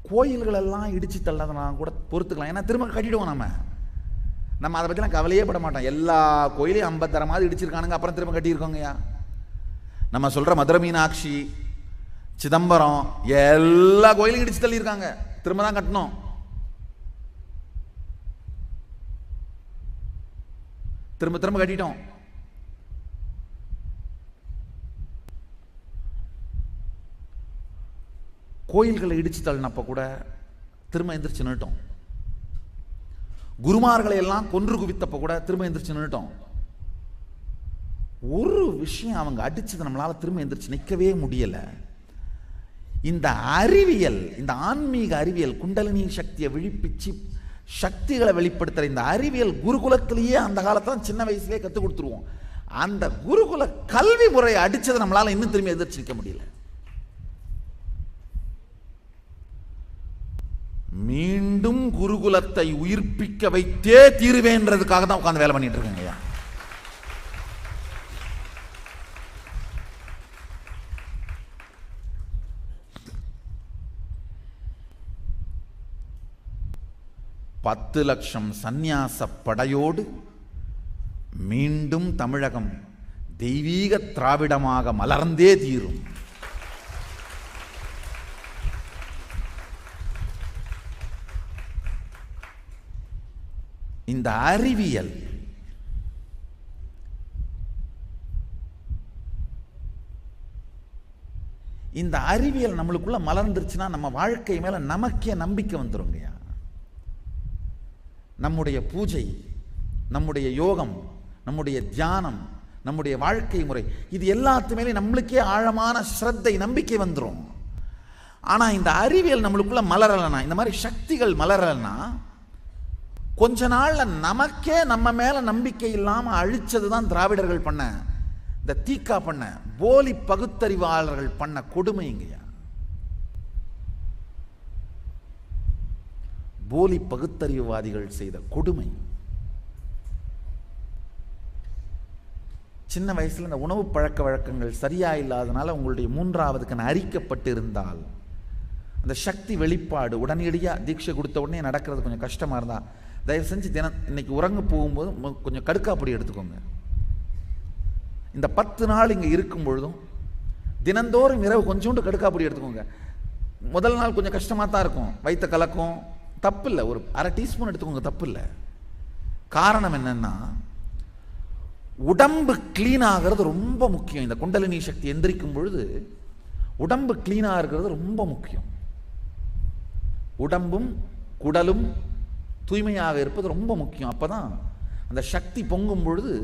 Speaker 1: கோயில்கள் எல்லாம் இடிச்சு தள்ளதுனா கூட பொறுத்துக்கலாம், ஏன்னா திரும்ப கட்டிடுவோம். நம்ம அதை பற்றிலாம் கவலையே பட மாட்டோம். எல்லா கோயிலையும் 50 தரமாவது இடிச்சிருக்கானுங்க, அப்புறம் திரும்ப கட்டியிருக்கோங்கய்யா. நம்ம சொல்ற மதுரை மீனாட்சி, சிதம்பரம் எல்லா கோயிலையும் இடிச்சு தள்ளியிருக்காங்க, திரும்ப தான் கட்டணும். திரும்ப திரும்ப கட்டிட்டோம். கோயில்களை இடிச்சு தள்ளினப்ப கூட திரும்ப எந்திரிச்சு நின்னுட்டோம். குருமார்களை எல்லாம் கொன்று குவித்தப்ப கூட திரும்ப எந்திரிச்சு நின்னுட்டோம். ஒரு விஷயம் அவங்க அடிச்சது நம்மளால திரும்ப எந்திரிச்சு நிற்கவே முடியல. இந்த அறிவியல், இந்த ஆன்மீக அறிவியல், குண்டலினி சக்தியை விழிப்பிச்சு சக்திகளை வெளிப்படுத்துற இந்த அறிவியல் குருகுலத்திலேயே அந்த காலத்துல சின்ன வயசுலேயே கற்றுக் கொடுத்துருவோம். அந்த குருகுல கல்வி முறையை அடிச்சதை நம்மளால இன்னும் திரும்பி எதிர்த்து நிற்க முடியல. மீண்டும் குருகுலத்தை உயிர்ப்பிக்க வைத்தே தீருவேன்றதுக்காக தான் உட்கார்ந்து வேலை பண்ணிட்டு இருக்காங்க. பத்து லட்சம் சந்நியாச படையோடு மீண்டும் தமிழகம் தெய்வீக திராவிடமாக மலர்ந்தே தீரும். இந்த அறிவியல் நம்மளுக்குள்ள மலர்ந்துருச்சுன்னா நம்ம வாழ்க்கை மேல நமக்கே நம்பிக்கை வந்துருங்கய்யா. நம்முடைய பூஜை, நம்முடைய யோகம், நம்முடைய தியானம், நம்முடைய வாழ்க்கை முறை, இது எல்லாத்து மேலே நம்மளுக்கே ஆழமான ஸ்ரத்தை, நம்பிக்கை வந்துடும். ஆனா இந்த அறிவியல் நம்மளுக்குள்ள மலரலைன்னா, இந்த மாதிரி சக்திகள் மலரலைன்னா, கொஞ்ச நாள்ல நமக்கே நம்ம மேல நம்பிக்கை இல்லாம அழிச்சதுதான் திராவிடர்கள் பண்ண, இந்த தீக்கா பண்ண, போலி பகுத்தறிவாளர்கள் பண்ண கொடுமைங்கய்யா. போலி பகுத்தறிவுவாதிகள் செய்த கொடுமை. சின்ன வயசுல இந்த உணவு பழக்க வழக்கங்கள் சரியா இல்லாதனால உங்களுடைய 3வது கண் அரிக்கப்பட்டு இருந்தால், அந்த சக்தி வெளிப்பாடு உடனடியாக தீட்சை கொடுத்த உடனே நடக்கிறது கொஞ்சம் கஷ்டமா இருந்தா, தயவு செஞ்சு இன்னைக்கு உறங்க போகும்போது கொஞ்சம் கடுக்காப்பொடி எடுத்துக்கோங்க. இந்த 10 நாள் இங்க இருக்கும் பொழுதும் தினந்தோறும் இரவு கொஞ்சோண்டு கடுக்காப்பொடி எடுத்துக்கோங்க. முதல் நாள் கொஞ்சம் கஷ்டமா தான் இருக்கும், வயிற்ற கலக்கும், தப்பு இல்லை. ஒரு அரை டீஸ்பூன் எடுத்துக்கோங்க, தப்பு இல்லை. காரணம் என்னன்னா, உடம்பு கிளீன் ஆகிறது ரொம்ப முக்கியம். இந்த குண்டலினி சக்தி எந்திரிக்கும் பொழுது உடம்பு கிளீனாக இருக்கிறது ரொம்ப முக்கியம். உடம்பும் குடலும் தூய்மையாக இருப்பது ரொம்ப முக்கியம். அப்பதான் அந்த சக்தி பொங்கும் பொழுது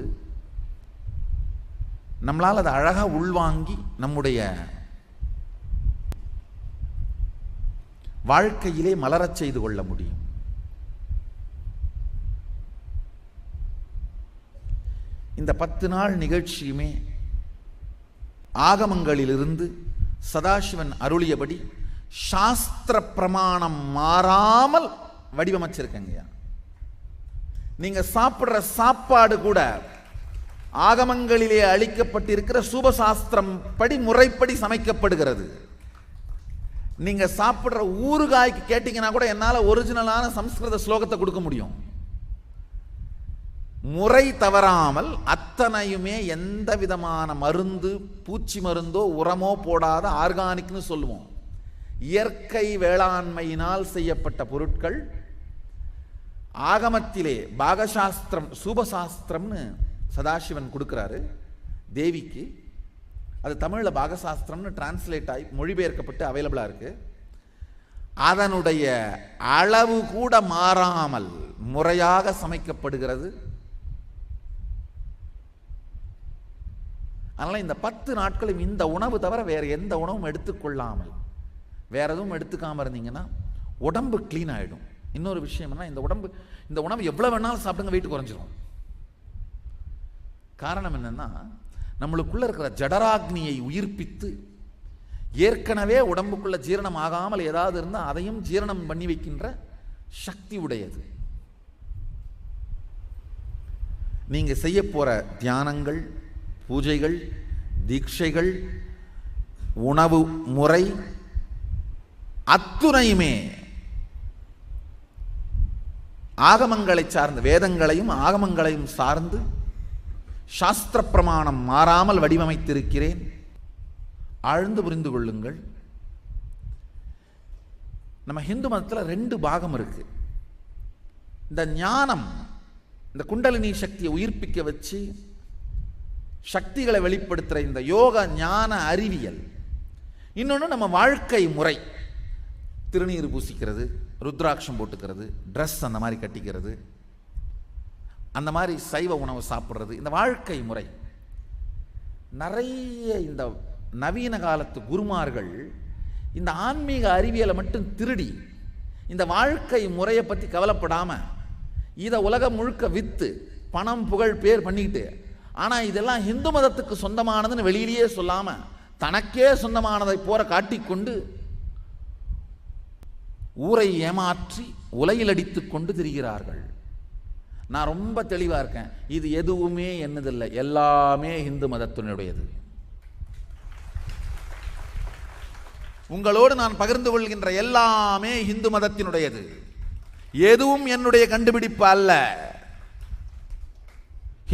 Speaker 1: நம்மளால் அதை அழகா உள்வாங்கி நம்முடைய வாழ்க்கையிலே மலரச் செய்து கொள்ள முடியும். இந்த 10 நாள் நிகழ்ச்சியுமே ஆகமங்களிலிருந்து சதாசிவன் அருளியபடி சாஸ்திர பிரமாணம் மாறாமல் வடிவமைச்சிருக்கங்க. நீங்க சாப்பிடுற சாப்பாடு கூட ஆகமங்களிலே அளிக்கப்பட்டிருக்கிற சூபசாஸ்திரம் படி, முறைப்படி சமைக்கப்படுகிறது. நீங்க சாப்பிடுற ஊறுகாய்க்கு கேட்டீங்கன்னா கூட என்னால ஒரிஜினலான சம்ஸ்கிருத ஸ்லோகத்தை கொடுக்க முடியும். முறை தவறாமல் அத்தனையுமே எந்த விதமான மருந்து, பூச்சி மருந்தோ உரமோ போடாத ஆர்கானிக்னு சொல்லுவோம். இயற்கை வேளாண்மையினால் செய்யப்பட்ட பொருட்கள். ஆகமத்திலே பாகசாஸ்திரம், சூபசாஸ்திரம்னு சதாசிவன் கொடுக்கிறாரு தேவிக்கு. அது தமிழில் பாகசாஸ்திரம்னு டிரான்ஸ்லேட் ஆகி மொழிபெயர்க்கப்பட்டு அவைலபிளாக இருக்கு. அதனுடைய அளவு கூட மாறாமல் முறையாக சமைக்கப்படுகிறது. அதனால் இந்த 10 நாட்களும் இந்த உணவு தவிர வேறு எந்த உணவும் எடுத்துக்கொள்ளாமல், வேற எதுவும் எடுத்துக்காமல் இருந்தீங்கன்னா உடம்பு க்ளீன் ஆகிடும். இன்னொரு விஷயம் என்ன, இந்த உணவு எவ்வளோ வேணாலும் சாப்பிடுங்க, வெயிட் குறைஞ்சிரும். காரணம் என்னன்னா, நம்மளுக்குள்ள இருக்கிற ஜடராக்னியை உயிர்ப்பித்து ஏற்கனவே உடம்புக்குள்ள ஜீரணம் ஆகாமல் ஏதாவது இருந்தால் அதையும் ஜீரணம் பண்ணி வைக்கின்ற சக்தி உடையது. நீங்க செய்ய போற தியானங்கள், பூஜைகள், தீட்சைகள், உணவு முறை அத்துணையுமே ஆகமங்களை சார்ந்து, வேதங்களையும் ஆகமங்களையும் சார்ந்து சாஸ்திர பிரமாணம் மாறாமல் வடிவமைத்திருக்கிறேன். ஆழ்ந்து புரிந்து கொள்ளுங்கள். நம்ம ஹிந்து மதத்தில் 2 பாகம் இருக்கு. இந்த ஞானம், இந்த குண்டலினி சக்தியை உயிர்ப்பிக்க வச்சு சக்திகளை வெளிப்படுத்துகிற இந்த யோக ஞான அறிவியல். இன்னொன்று நம்ம வாழ்க்கை முறை, திருநீர் பூசிக்கிறது, ருத்ராட்சம் போட்டுக்கிறது, ட்ரெஸ் அந்த மாதிரி கட்டிக்கிறது, அந்த மாதிரி சைவ உணவு சாப்பிட்றது, இந்த வாழ்க்கை முறை. நிறைய இந்த நவீன காலத்து குருமார்கள் இந்த ஆன்மீக அறிவியலை மட்டும் திருடி இந்த வாழ்க்கை முறையை பற்றி கவலைப்படாமல் இதை உலகம் முழுக்க விற்று பணம் புகழ் பேர் பண்ணிக்கிட்டு, ஆனால் இதெல்லாம் இந்து மதத்துக்கு சொந்தமானதுன்னு வெளியிலேயே சொல்லாமல் தனக்கே சொந்தமானதை போற காட்டிக்கொண்டு ஊரை ஏமாற்றி உலையில் அடித்து கொண்டு திரிகிறார்கள். நான் ரொம்ப தெளிவாக இருக்கேன், இது எதுவுமே என்னதில்லை, எல்லாமே இந்து மதத்தினுடையது. உங்களோடு நான் பகிர்ந்து கொள்கின்ற எல்லாமே இந்து மதத்தினுடையது. எதுவும் என்னுடைய கண்டுபிடிப்பு அல்ல,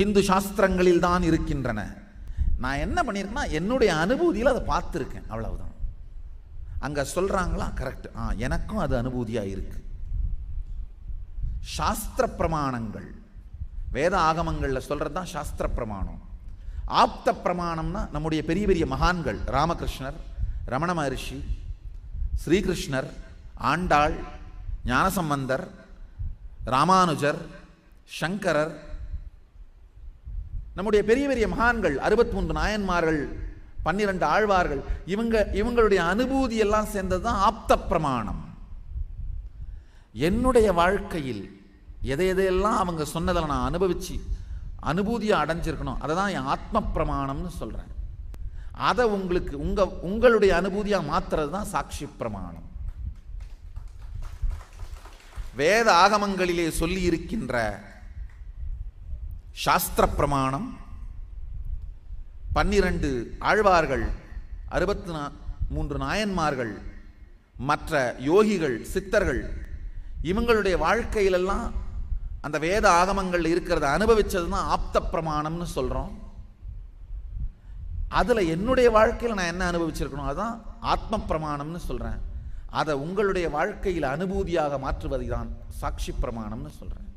Speaker 1: இந்து சாஸ்திரங்களில் தான் இருக்கின்றன. நான் என்ன பண்ணியிருக்கேன்னா என்னுடைய அனுபூதியில் அதை பார்த்துருக்கேன், அவ்வளவுதான். அங்கே சொல்கிறாங்களா கரெக்ட், எனக்கும் அது அனுபூதியாக இருக்கு. சாஸ்திர பிரமாணங்கள், வேத ஆகமங்களில் சொல்கிறது தான் சாஸ்திர பிரமாணம். ஆப்த பிரமாணம்னா நம்முடைய பெரிய பெரிய மகான்கள், ராமகிருஷ்ணர், ரமண மகரிஷி, ஸ்ரீகிருஷ்ணர், ஆண்டாள், ஞானசம்பந்தர், ராமானுஜர், சங்கரர், நம்முடைய பெரிய பெரிய மகான்கள், 63 நாயன்மார்கள், 12 ஆழ்வார்கள், இவங்களுடைய அனுபூதி எல்லாம் சேர்ந்தது தான் ஆப்த பிரமாணம். என்னுடைய வாழ்க்கையில் எதையெல்லாம் அவங்க சொன்னதில் நான் அனுபவிச்சு அனுபூதியை அடைஞ்சிருக்கணும், அதை தான் என் ஆத்ம பிரமாணம்னு சொல்கிறேன். அதை உங்களுக்கு உங்களுடைய அனுபூதியாக மாற்றுறது தான் சாட்சி பிரமாணம். வேத ஆகமங்களிலே சொல்லி இருக்கின்ற சாஸ்திர பிரமாணம், 12 ஆழ்வார்கள், 63 நாயன்மார்கள், மற்ற யோகிகள், சித்தர்கள், இவங்களுடைய வாழ்க்கையிலெல்லாம் அந்த வேத ஆகமங்கள் இருக்கிறத அனுபவிச்சது தான் ஆப்த பிரமாணம்னு சொல்கிறோம். அதில் என்னுடைய வாழ்க்கையில் நான் என்ன அனுபவிச்சிருக்கணும் அதுதான் ஆத்ம பிரமாணம்னு சொல்கிறேன். அதை உங்களுடைய வாழ்க்கையில் அனுபூதியாக மாற்றுவதை தான் சாட்சி பிரமாணம்னு சொல்கிறேன்.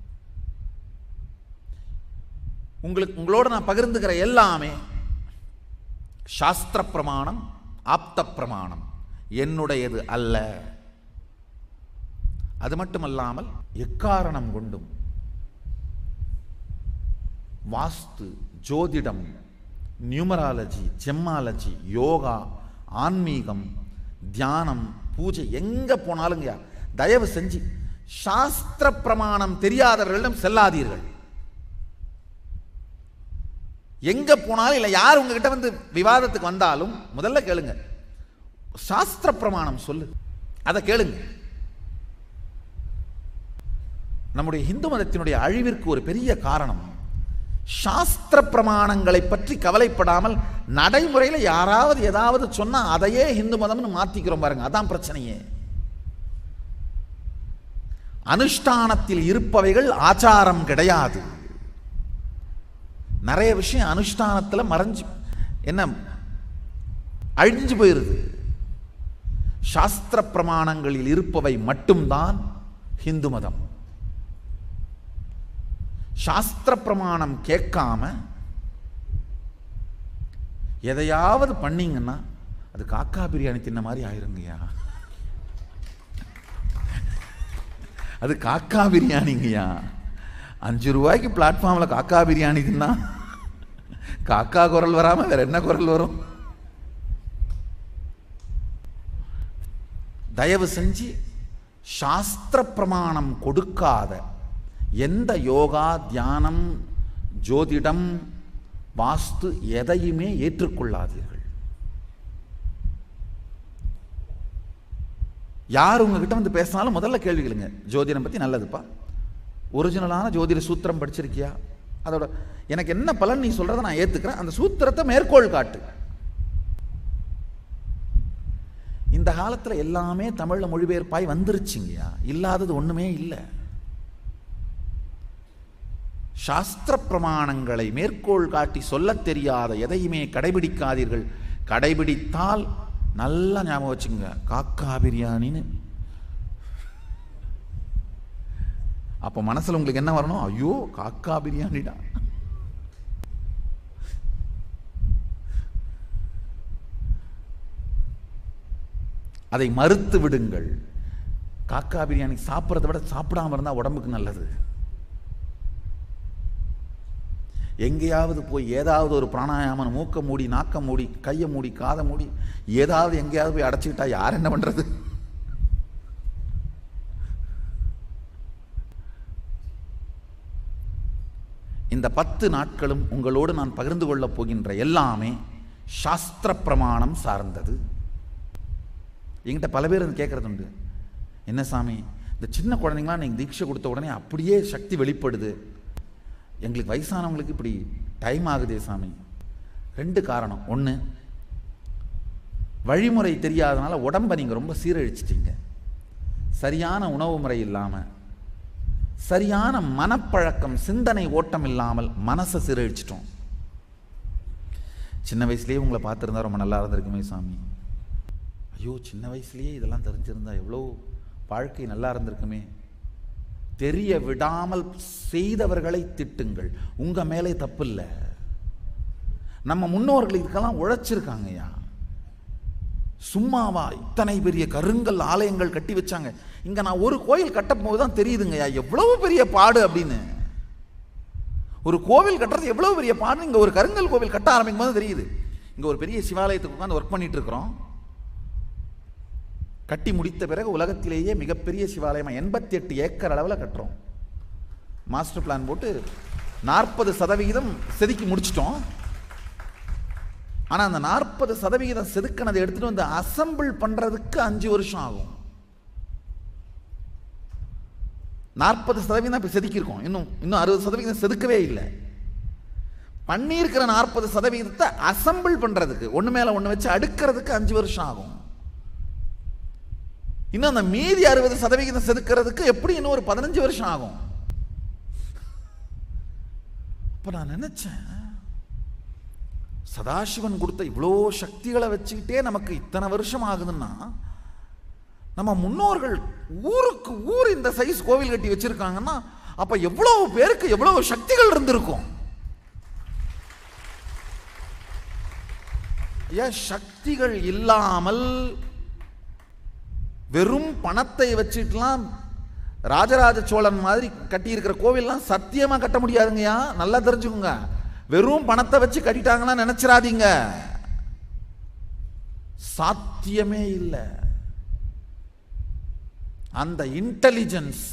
Speaker 1: உங்களோட நான் பகிர்ந்துக்கிற எல்லாமே சாஸ்திர பிரமாணம், ஆப்த பிரமாணம், என்னுடையது அல்ல. அது மட்டுமல்லாமல் எக்காரணம் கொண்டும் வாஸ்து, ஜோதிடம், நியூமராலஜி, ஜெம்மாலஜி, யோகா, ஆன்மீகம், தியானம், பூஜை, எங்க போனாலுங்க தயவு செஞ்சு சாஸ்திர பிரமாணம் தெரியாதவர்களிடம் செல்லாதீர்கள். எங்க போனாலும் இல்லை, யார் உங்ககிட்ட வந்து விவாதத்துக்கு வந்தாலும் முதல்ல கேளுங்க, சாஸ்திர பிரமாணம் சொல்லு, அதை கேளுங்க. நம்முடைய இந்து மதத்தினுடைய அழிவிற்கு ஒரு பெரிய காரணம் சாஸ்திர பிரமாணங்களை பற்றி கவலைப்படாமல் நடைமுறையில் யாராவது ஏதாவது சொன்னா அதையே இந்து மதம்னு மாத்திக்கிறோம் பாருங்க, அதான் பிரச்சனையே. அனுஷ்டானத்தில் இருப்பவைகள் ஆச்சாரம் கிடையாது. நிறைய விஷயம் அனுஷ்டானத்தில் மறைஞ்சு என்ன அழிஞ்சு போயிருது. சாஸ்திர பிரமாணங்களில் இருப்பவை மட்டும்தான் ஹிந்து மதம். சாஸ்திர பிரமாணம் கேட்காம எதையாவது பண்ணீங்கன்னா அது காக்கா பிரியாணி தின்ன மாதிரி ஆயிருங்கய்யா. அது காக்கா பிரியாணிங்கய்யா. 5 ரூபாய்க்கு பிளாட்ஃபார்மில் காக்கா பிரியாணி தின்னா காக்கா குரல் வராமல் வேற என்ன குரல் வரும்? தயவு செஞ்சு சாஸ்திர பிரமாணம் கொடுக்காத எந்த யோகா, தியானம், ஜோதிடம், வாஸ்து எதையுமே ஏற்றுக்கொள்ளாதீர்கள். யார் உங்ககிட்ட வந்து பேசினாலும் முதல்ல கேள்வி கேளுங்க, ஜோதிடம் பற்றி நல்லதுப்பா, ஒரிஜினலான ஜோதிட சூத்திரம் படிச்சிருக்கியா, அதோட எனக்கு என்ன பலன் நீ சொல்றதை நான் ஏற்றுக்கிறேன், அந்த சூத்திரத்தை மேற்கோள் காட்டு. இந்த காலத்தில் எல்லாமே தமிழில் மொழிபெயர்ப்பாய் வந்துருச்சுங்கய்யா. இல்லாதது ஒன்றுமே இல்லை. சாஸ்திர பிரமாணங்களை மேற்கோள் காட்டி சொல்ல தெரியாத எதையுமே கடைபிடிக்காதீர்கள். கடைபிடித்தால் நல்லா ஞாபகம் வச்சுங்க, காக்கா பிரியாணின்னு. அப்போ மனசில் உங்களுக்கு என்ன வரணும்? ஐயோ காக்கா பிரியாணிடா. அதை மறுத்து விடுங்கள். காக்கா பிரியாணி சாப்பிட்றத விட சாப்பிடாம இருந்தால் உடம்புக்கு நல்லது. எங்கேயாவது போய் ஏதாவது ஒரு பிராணாயாமம், மூக்க மூடி, நாக்க மூடி, கையை மூடி, காதை மூடி, ஏதாவது எங்கேயாவது போய் அடைச்சிக்கிட்டா யார் என்ன பண்றது? இந்த 10 நாட்களும் உங்களோடு நான் பகிர்ந்து கொள்ளப் போகின்ற எல்லாமே சாஸ்திர பிரமாணம் சார்ந்தது. என்கிட்ட பல பேர் கேட்கறது உண்டு, என்ன சாமி இந்த சின்ன குழந்தைங்களாம் நீங்கள் தீட்சை கொடுத்த உடனே அப்படியே சக்தி வெளிப்படுது, எங்களுக்கு வயசானவங்களுக்கு இப்படி டைம் ஆகுதே சாமி. 2 காரணம். 1, வழிமுறை தெரியாதனால உடம்பை நீங்கள் ரொம்ப சீரழிச்சிட்டீங்க. சரியான உணவு முறை இல்லாமல், சரியான மனப்பழக்கம், சிந்தனை ஓட்டம் இல்லாமல் மனசை சீரழிச்சிட்டோம். சின்ன வயசுலேயே உங்களை பார்த்துருந்தா ரொம்ப நல்லா இருந்திருக்குமே சாமி. ஐயோ சின்ன வயசுலேயே இதெல்லாம் தெரிஞ்சிருந்தா எவ்வளோ வாழ்க்கை நல்லா இருந்திருக்குமே. தெரிய விடாமல் செய்தவர்களை திட்டுங்கள், உங்க மேலே தப்பு இல்லை. நம்ம முன்னோர்கள் இதுக்கெல்லாம் உழைச்சிருக்காங்கய்யா. சும்மாவா இத்தனை பெரிய கருங்கல் ஆலயங்கள் கட்டி வச்சாங்க. இங்க நான் ஒரு கோயில் கட்டும் போதுதான் தெரியுதுங்கய்யா எவ்வளவு பெரிய பாடு அப்படின்னு. ஒரு கோவில் கட்டுறது எவ்வளவு பெரிய பாடு. இங்க ஒரு கருங்கல் கோவில் கட்ட ஆரம்பிக்கும் போது தெரியுது. இங்க ஒரு பெரிய சிவாலயத்துக்கு உட்காந்து ஒர்க் பண்ணிட்டு இருக்கிறோம். கட்டி முடித்த பிறகு உலகத்திலேயே மிகப்பெரிய சிவாலயம் 88 ஏக்கர் அளவில் கட்டுறோம். மாஸ்டர் பிளான் போட்டு 40% செதுக்கி முடிச்சிட்டோம். ஆனால் அந்த 40% செதுக்கினதை எடுத்துட்டு வந்து அசம்பிள் பண்றதுக்கு 5 வருஷம் ஆகும். 40% இப்போ செதுக்கியிருக்கோம், இன்னும் 60% செதுக்கவே இல்லை. பண்ணியிருக்கிற 40% அசம்பிள் பண்றதுக்கு, ஒன்று மேல ஒன்று வச்சு அடுக்கிறதுக்கு 5 வருஷம் ஆகும். இன்னும் அந்த மீதி 60% செதுக்கிறதுக்கு எப்படி இன்னும் ஒரு 15 வருஷம் ஆகும். அப்ப நான் நினைச்சேன், சதாசிவன் கொடுத்த இவ்வளோ சக்திகளை வச்சுக்கிட்டே நமக்கு இத்தனை வருஷம் ஆகுதுன்னா, நம்ம முன்னோர்கள் ஊருக்கு ஊர் இந்த சைஸ் கோவில் கட்டி வச்சிருக்காங்கன்னா அப்ப எவ்வளவு பேருக்கு எவ்வளவு சக்திகள் இருந்திருக்கும். சக்திகள் இல்லாமல் வெறும் பணத்தை வச்சுட்டுலாம் ராஜராஜ சோழன் மாதிரி கட்டி இருக்கிற கோவில்லாம் சத்தியமா கட்ட முடியாதுங்கய்யா. நல்லா தெரிஞ்சுக்கோங்க. வெறும் பணத்தை வச்சு கட்டிட்டாங்கன்னா நினைச்சிடாதீங்க, சாத்தியமே இல்லை. அந்த இன்டெலிஜென்ஸ்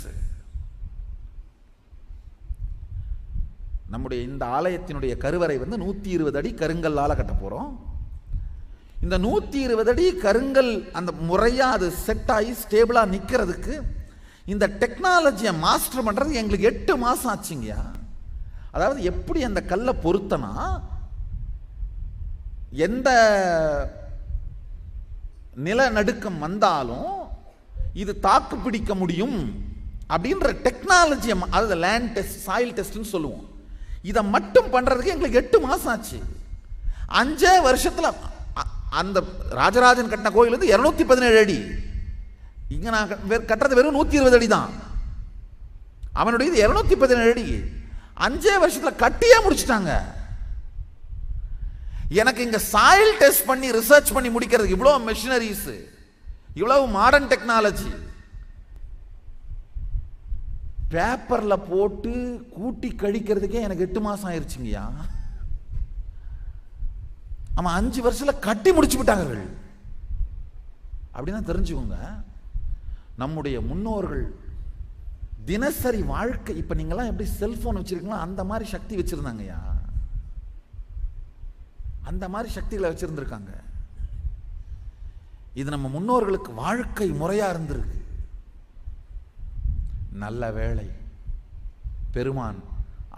Speaker 1: நம்முடைய இந்த ஆலயத்தினுடைய கருவறை 120 அடி கருங்கல்லால கட்ட போறோம். இந்த 120 அடி கருங்கல் அந்த முறையா அது செட் ஆகி ஸ்டேபிளா நிக்கிறதுக்கு இந்த டெக்னாலஜியை மாஸ்டர் பண்றது எங்களுக்கு 8 மாசம் ஆச்சுங்கய்யா. அதாவது எப்படி அந்த கல்லை பொருத்தனா எந்த நிலநடுக்கம் வந்தாலும் இது தாக்கு பிடிக்க முடியும் அப்படின்ற டெக்னாலஜி, அதாவது லேண்ட் டெஸ்ட், சாயில் டெஸ்ட்னு சொல்லுவோம். இதை மட்டும் பண்றதுக்கு எங்களுக்கு 8 மாசம் ஆச்சு. 5 வருஷத்துல அந்த ராஜராஜன் கட்டின கோயில் வந்து 217 அடி. இங்க நான் கட்டுறது வெறும் 120 அடி தான். அவனுடைய 217 அடி 5 வருஷத்துல கட்டியே முடிச்சுட்டாங்க. எனக்கு இங்க சாயில் டெஸ்ட் பண்ணி ரிசர்ச் பண்ணி முடிக்கிறதுக்கு இவ்வளவு மெஷினரிஸ், இவ்வளவு மாடர்ன் டெக்னாலஜி, பேப்பர்ல போட்டு கூட்டி கழிக்கிறதுக்கே எனக்கு 8 மாசம் ஆயிருச்சுங்கய்யா. ஆமா, 5 வருஷத்துல கட்டி முடிச்சு விட்டார்கள். அப்படின்னா தெரிஞ்சுக்கோங்க, நம்முடைய முன்னோர்கள் தினசரி வாழ்க்கை, இப்ப நீங்கெல்லாம் எப்படி செல்போன் வச்சிருக்கீங்களோ அந்த மாதிரி சக்தி வச்சிருந்தாங்கய்யா. அந்த மாதிரி சக்திகளை வச்சிருந்திருக்காங்க. இது நம்ம முன்னோர்களுக்கு வாழ்க்கை முறையா இருந்திருக்கு. நல்ல வேளை பெருமான்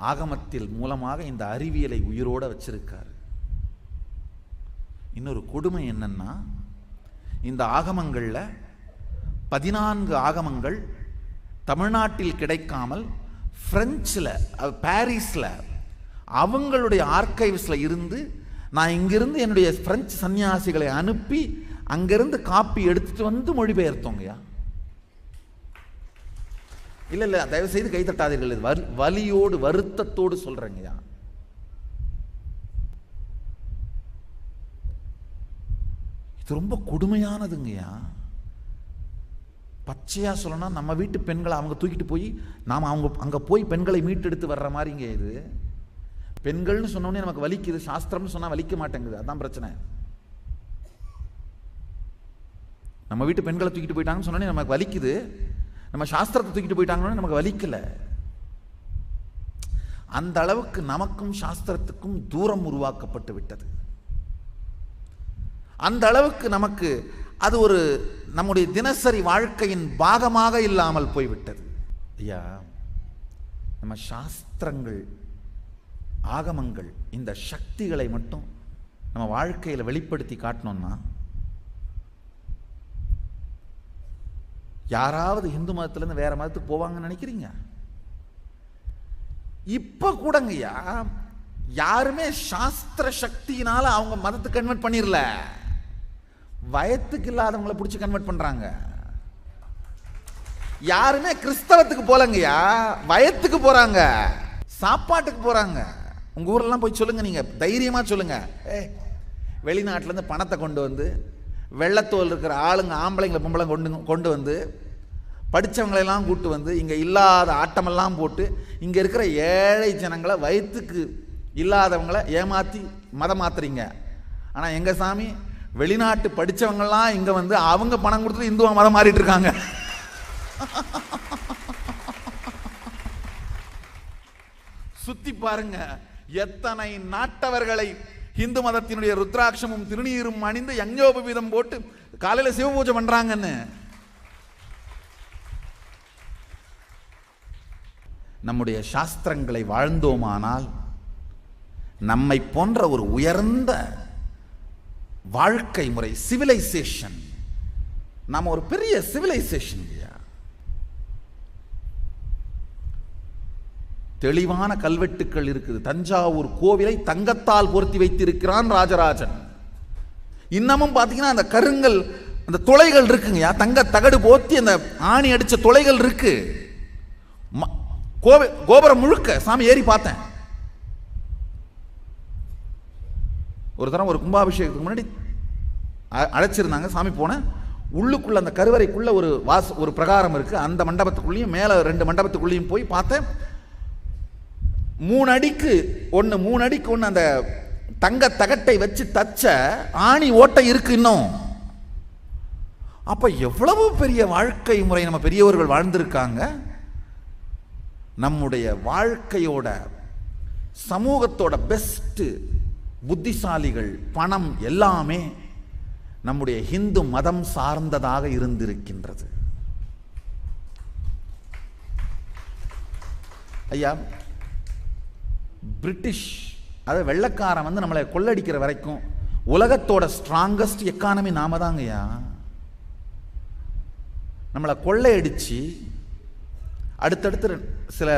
Speaker 1: ஆகமத்தில் மூலமாக இந்த அறிவியலை உயிரோட வச்சிருக்காரு. இன்னொரு கொடுமை என்னன்னா, இந்த ஆகமங்கள்ல 14 ஆகமங்கள் தமிழ்நாட்டில் கிடைக்காமல் பிரெஞ்சில், பாரிஸ்ல அவங்களுடைய ஆர்கைவ்ஸ்ல இருந்து நான் இங்கிருந்து என்னுடைய பிரெஞ்சு சன்னியாசிகளை அனுப்பி அங்கிருந்து காப்பி எடுத்துட்டு வந்து மொழிபெயர்த்தோங்கய்யா. இல்ல இல்ல, தயவு செய்து கை தட்டாதீர்கள், வலியோடு வருத்தத்தோடு சொல்றேங்கய்யா. இது ரொம்ப கொடுமையானதுங்கய்யா. பச்சையா சொல்லணும்னா, நம்ம வீட்டு பெண்களை அவங்க தூக்கிட்டு போய் நாம அங்க போய் பெண்களை மீட்டெடுத்து வர்ற மாதிரிங்க இது. பெண்கள்னு சொன்னோடனே நமக்கு வலிக்குது, சாஸ்திரம்னு சொன்னா வலிக்க மாட்டேங்குது, அதான் பிரச்சனை. நம்ம வீட்டு பெண்களை தூக்கிட்டு போயிட்டாங்கன்னு சொன்னோடனே நமக்கு வலிக்குது, நம்ம சாஸ்திரத்தை தூக்கிட்டு போயிட்டாங்கன்னு நமக்கு வலிக்கல. அந்த அளவுக்கு நமக்கும் சாஸ்திரத்துக்கும் தூரம் உருவாக்கப்பட்டு விட்டது. அந்த அளவுக்கு நமக்கு அது ஒரு நம்முடைய தினசரி வாழ்க்கையின் பாகமாக இல்லாமல் போய்விட்டது. ஐயா, நம்ம சாஸ்திரங்கள், ஆகமங்கள் இந்த சக்திகளை மட்டும் நம்ம வாழ்க்கையில் வெளிப்படுத்தி காட்டணும்னா, யாராவது இந்து மதத்திலிருந்து வேற மதத்துக்கு போவாங்கன்னு நினைக்கிறீங்க? இப்ப கூடங்கய்யா யாருமே சாஸ்திர சக்தியினால அவங்க மதத்துக்கு கன்வெர்ட் பண்ணிரல, வயத்துக்கு இல்லாதவங்களை பிடிச்சி கன்வெர்ட் பண்றாங்க. யாருமே கிறிஸ்தவத்துக்கு போலங்கய்யா, வயத்துக்கு போறாங்க, சாப்பாட்டுக்கு போறாங்க. உங்க ஊர்லாம் போய் சொல்லுங்க, நீங்க தைரியமா சொல்லுங்க, வெளிநாட்டுல இருந்து பணத்தை கொண்டு வந்து வெள்ளத்தோல் இருக்கிற ஆளுங்க, ஆம்பளைங்களை பொம்பளை கொண்டு வந்து படித்தவங்களெல்லாம் கூட்டு வந்து இங்கே இல்லாத ஆட்டமெல்லாம் போட்டு இங்கே இருக்கிற ஏழை ஜனங்களை, வயிற்றுக்கு இல்லாதவங்களை ஏமாற்றி மதம் மாத்துறீங்க. ஆனால் எங்கள் சாமி வெளிநாட்டு படித்தவங்கள்லாம் இங்கே வந்து அவங்க பணம் கொடுத்துட்டு இந்துவா மதம் மாறிட்டு இருக்காங்க. சுத்தி பாருங்க, எத்தனை நாட்டவர்களை இந்து மதத்தினுடைய ருத்ராட்சமும் திருநீரும் அணிந்து யஞ்ஞோபவீதம் போட்டு காலையில சிவ பூஜை பண்றாங்கன்னு. நம்முடைய சாஸ்திரங்களை வாழ்ந்தோமானால் நம்மை போன்ற ஒரு உயர்ந்த வாழ்க்கை முறை, சிவிலைசேஷன், நாம ஒரு பெரிய சிவிலைசேஷன். தெளிவான கல்வெட்டுக்கள் இருக்குது. தஞ்சாவூர் கோவிலை தங்கத்தால் பொருத்தி வைத்திருக்கிறான் ராஜராஜன். இன்னமும் பார்த்தீங்கன்னா அந்த கருங்கல், அந்த துளைகள் இருக்குங்கய்யா, தங்க தகடு போத்தி அந்த ஆணி அடிச்ச துளைகள் இருக்கு. கோபுரம் முழுக்க சாமி ஏறி பார்த்தேன். ஒரு தரம் ஒரு கும்பாபிஷேகத்துக்கு முன்னாடி அழைச்சிருந்தாங்க, சாமி போனேன். உள்ளுக்குள்ள அந்த கருவறைக்குள்ள ஒரு பிரகாரம் இருக்கு. அந்த மண்டபத்துக்குள்ளேயும் மேல 2 மண்டபத்துக்குள்ளேயும் போய் பார்த்தேன். 3 அடிக்கு ஒன்று அந்த தங்க தகட்டை வச்சு தச்ச ஆணி ஓட்டை இருக்கு இன்னும். அப்ப எவ்வளவு பெரிய வாழ்க்கை முறை நம்ம பெரியவர்கள் வாழ்ந்திருக்காங்க. நம்முடைய வாழ்க்கையோட, சமூகத்தோட பெஸ்ட் புத்திசாலிகள், பணம் எல்லாமே நம்முடைய இந்து மதம் சார்ந்ததாக இருந்திருக்கின்றது. ஐயா, பிரிட்டிஷ், அதாவது வெள்ளைக்காரன் வந்து நம்மளை கொள்ளடிக்கிற வரைக்கும் உலகத்தோட ஸ்ட்ராங்கஸ்ட் எக்கானமி நாம தாங்கய்யா. நம்மளை கொள்ளையடிச்சு அடுத்தடுத்து சில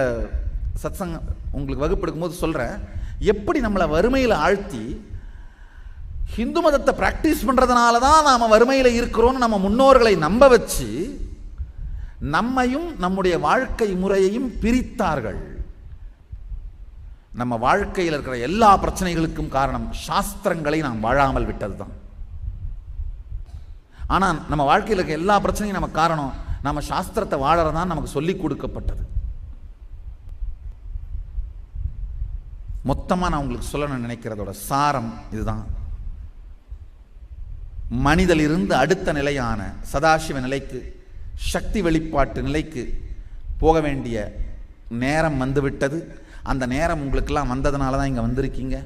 Speaker 1: சத்சங்க உங்களுக்கு வகுப்பு எடுக்கும்போது சொல்கிறேன், எப்படி நம்மளை வறுமையில் ஆழ்த்தி ஹிந்து மதத்தை ப்ராக்டிஸ் பண்ணுறதுனால தான் நாம் வறுமையில் இருக்கிறோன்னு நம்ம முன்னோர்களை நம்ப வச்சு நம்மையும் நம்முடைய வாழ்க்கை முறையையும் பிரித்தார்கள். நம்ம வாழ்க்கையில் இருக்கிற எல்லா பிரச்சனைகளுக்கும் காரணம் சாஸ்திரங்களை நாம் வாழாமல் விட்டது தான். ஆனால் நம்ம வாழ்க்கையில் இருக்க எல்லா பிரச்சனையும் நமக்கு காரணம் நம்ம சாஸ்திரத்தை வாழறதான் நமக்கு சொல்லிக் கொடுக்கப்பட்டது. மொத்தமாக நான் உங்களுக்கு சொல்லணும்னு நினைக்கிறதோட சாரம் இதுதான். மனிதலிருந்து அடுத்த நிலையான சதாசிவ நிலைக்கு, சக்தி வெளிப்பாட்டு நிலைக்கு போக வேண்டிய நேரம் வந்துவிட்டது. அந்த நேரம் உங்களுக்கெல்லாம் வந்ததுனால தான் இங்கே வந்திருக்கீங்க.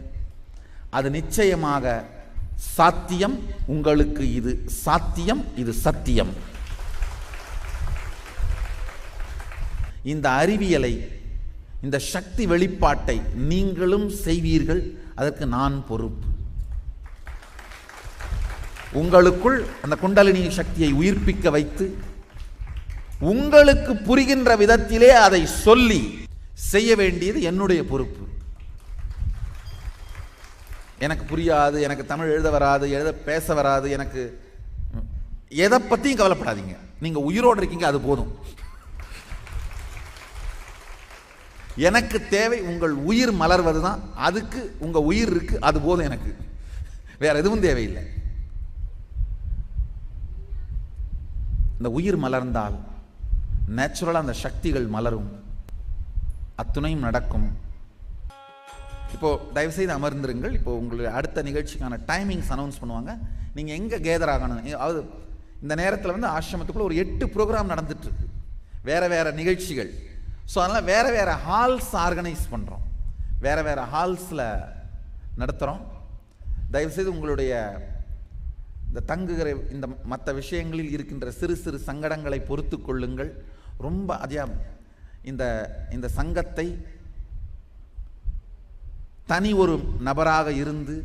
Speaker 1: அது நிச்சயமாக சாத்தியம். உங்களுக்கு இது சாத்தியம், இது சத்தியம். இந்த அறிவியலை, இந்த சக்தி வெளிப்பாட்டை நீங்களும் செய்வீர்கள். அதற்கு நான் பொறுப்பு. உங்களுக்குள் அந்த குண்டலினி சக்தியை உயிர்ப்பிக்க வைத்து உங்களுக்கு புரிகின்ற விதத்திலே அதை சொல்லி செய்ய வேண்டியது என்னுடைய பொறுப்பு. எனக்கு புரியாது, எனக்கு தமிழ் எழுத வராது, பேச வராது, எனக்கு எதை பற்றியும் கவலைப்படாதீங்க. நீங்கள் உயிரோடு இருக்கீங்க, அது போதும். எனக்கு தேவை உங்கள் உயிர் மலர்வது தான். அதுக்கு உங்கள் உயிர் இருக்கு, அது போதும். எனக்கு வேற எதுவும் தேவையில்லை. இந்த உயிர் மலர்ந்தால் நேச்சுரலாக அந்த சக்திகள் மலரும், அத்துணையும் நடக்கும். இப்போ தயவுசெய்து அமர்ந்திருங்கள். இப்போ உங்களுக்கு அடுத்த நிகழ்ச்சிக்கான டைமிங்ஸ் அனௌன்ஸ் பண்ணுவாங்க. நீங்கள் எங்கே கேதர் ஆகணும், அதாவது இந்த நேரத்தில் வந்து ஆசிரமத்துக்குள்ள ஒரு 8 ப்ரோக்ராம் நடந்துட்டு இருக்கு, வேற வேற நிகழ்ச்சிகள். ஸோ அதனால் வேற வேற ஹால்ஸ் ஆர்கனைஸ் பண்ணுறோம், வேற வேற ஹால்ஸில் நடத்துகிறோம். தயவுசெய்து உங்களுடைய இந்த தங்குகிற இந்த மற்ற விஷயங்களில் இருக்கின்ற சிறு சிறு சங்கடங்களை பொறுத்து கொள்ளுங்கள். ரொம்ப அதிகம் இந்த சங்கத்தை தனி ஒரு நபராக இருந்து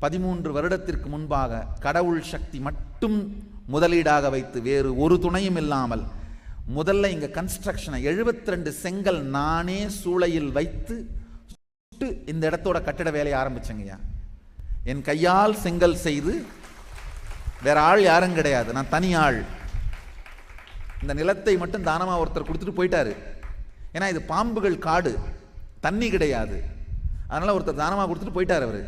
Speaker 1: 13 வருடத்திற்கு முன்பாக கடவுள் சக்தி மட்டும் முதலீடாக வைத்து வேறு ஒரு துணையும் இல்லாமல் முதல்ல இங்க கன்ஸ்ட்ரக்ஷனை 72 செங்கல் நானே சூளையில் வைத்து இந்த இடத்தோட கட்டிட வேலையை ஆரம்பிச்சேங்கய்யா. என் கையால் செங்கல் செய்து, வேற ஆள் யாரும் கிடையாது, நான் தனி ஆள். இந்த நிலத்தை மட்டும் தானமா ஒருத்தர் கொடுத்துட்டு போயிட்டாரு. ஏன்னா இது பாம்புகள் காடு, தண்ணி கிடையாது, அதனால ஒருத்தர் தானமா கொடுத்துட்டு போயிட்டார். அவரு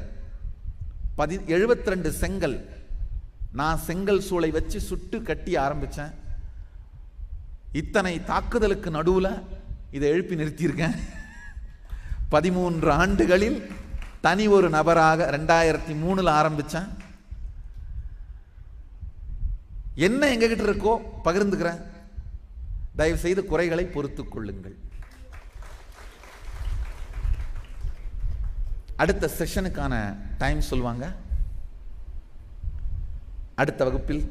Speaker 1: 72 செங்கல் நான் செங்கல் சூளை வச்சு சுட்டு கட்டி ஆரம்பிச்சேன். இத்தனை தாக்குதலுக்கு நடுவுல இதை எழுப்பி நிறுத்தியிருக்கேன். 13 ஆண்டுகளில் தனி ஒரு நபராக 2003 ஆரம்பிச்சேன். என்ன எங்ககிட்ட இருக்கோ பகிர்ந்துக்கிறேன். தயவு செய்து குறைகளை பொறுத்துக் கொள்ளுங்கள். அடுத்த செஷனுக்கான டைம் சொல்லுவாங்க. அடுத்த வகுப்பில்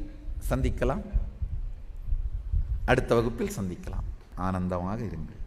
Speaker 1: சந்திக்கலாம். ஆனந்தமாக இருங்கள்.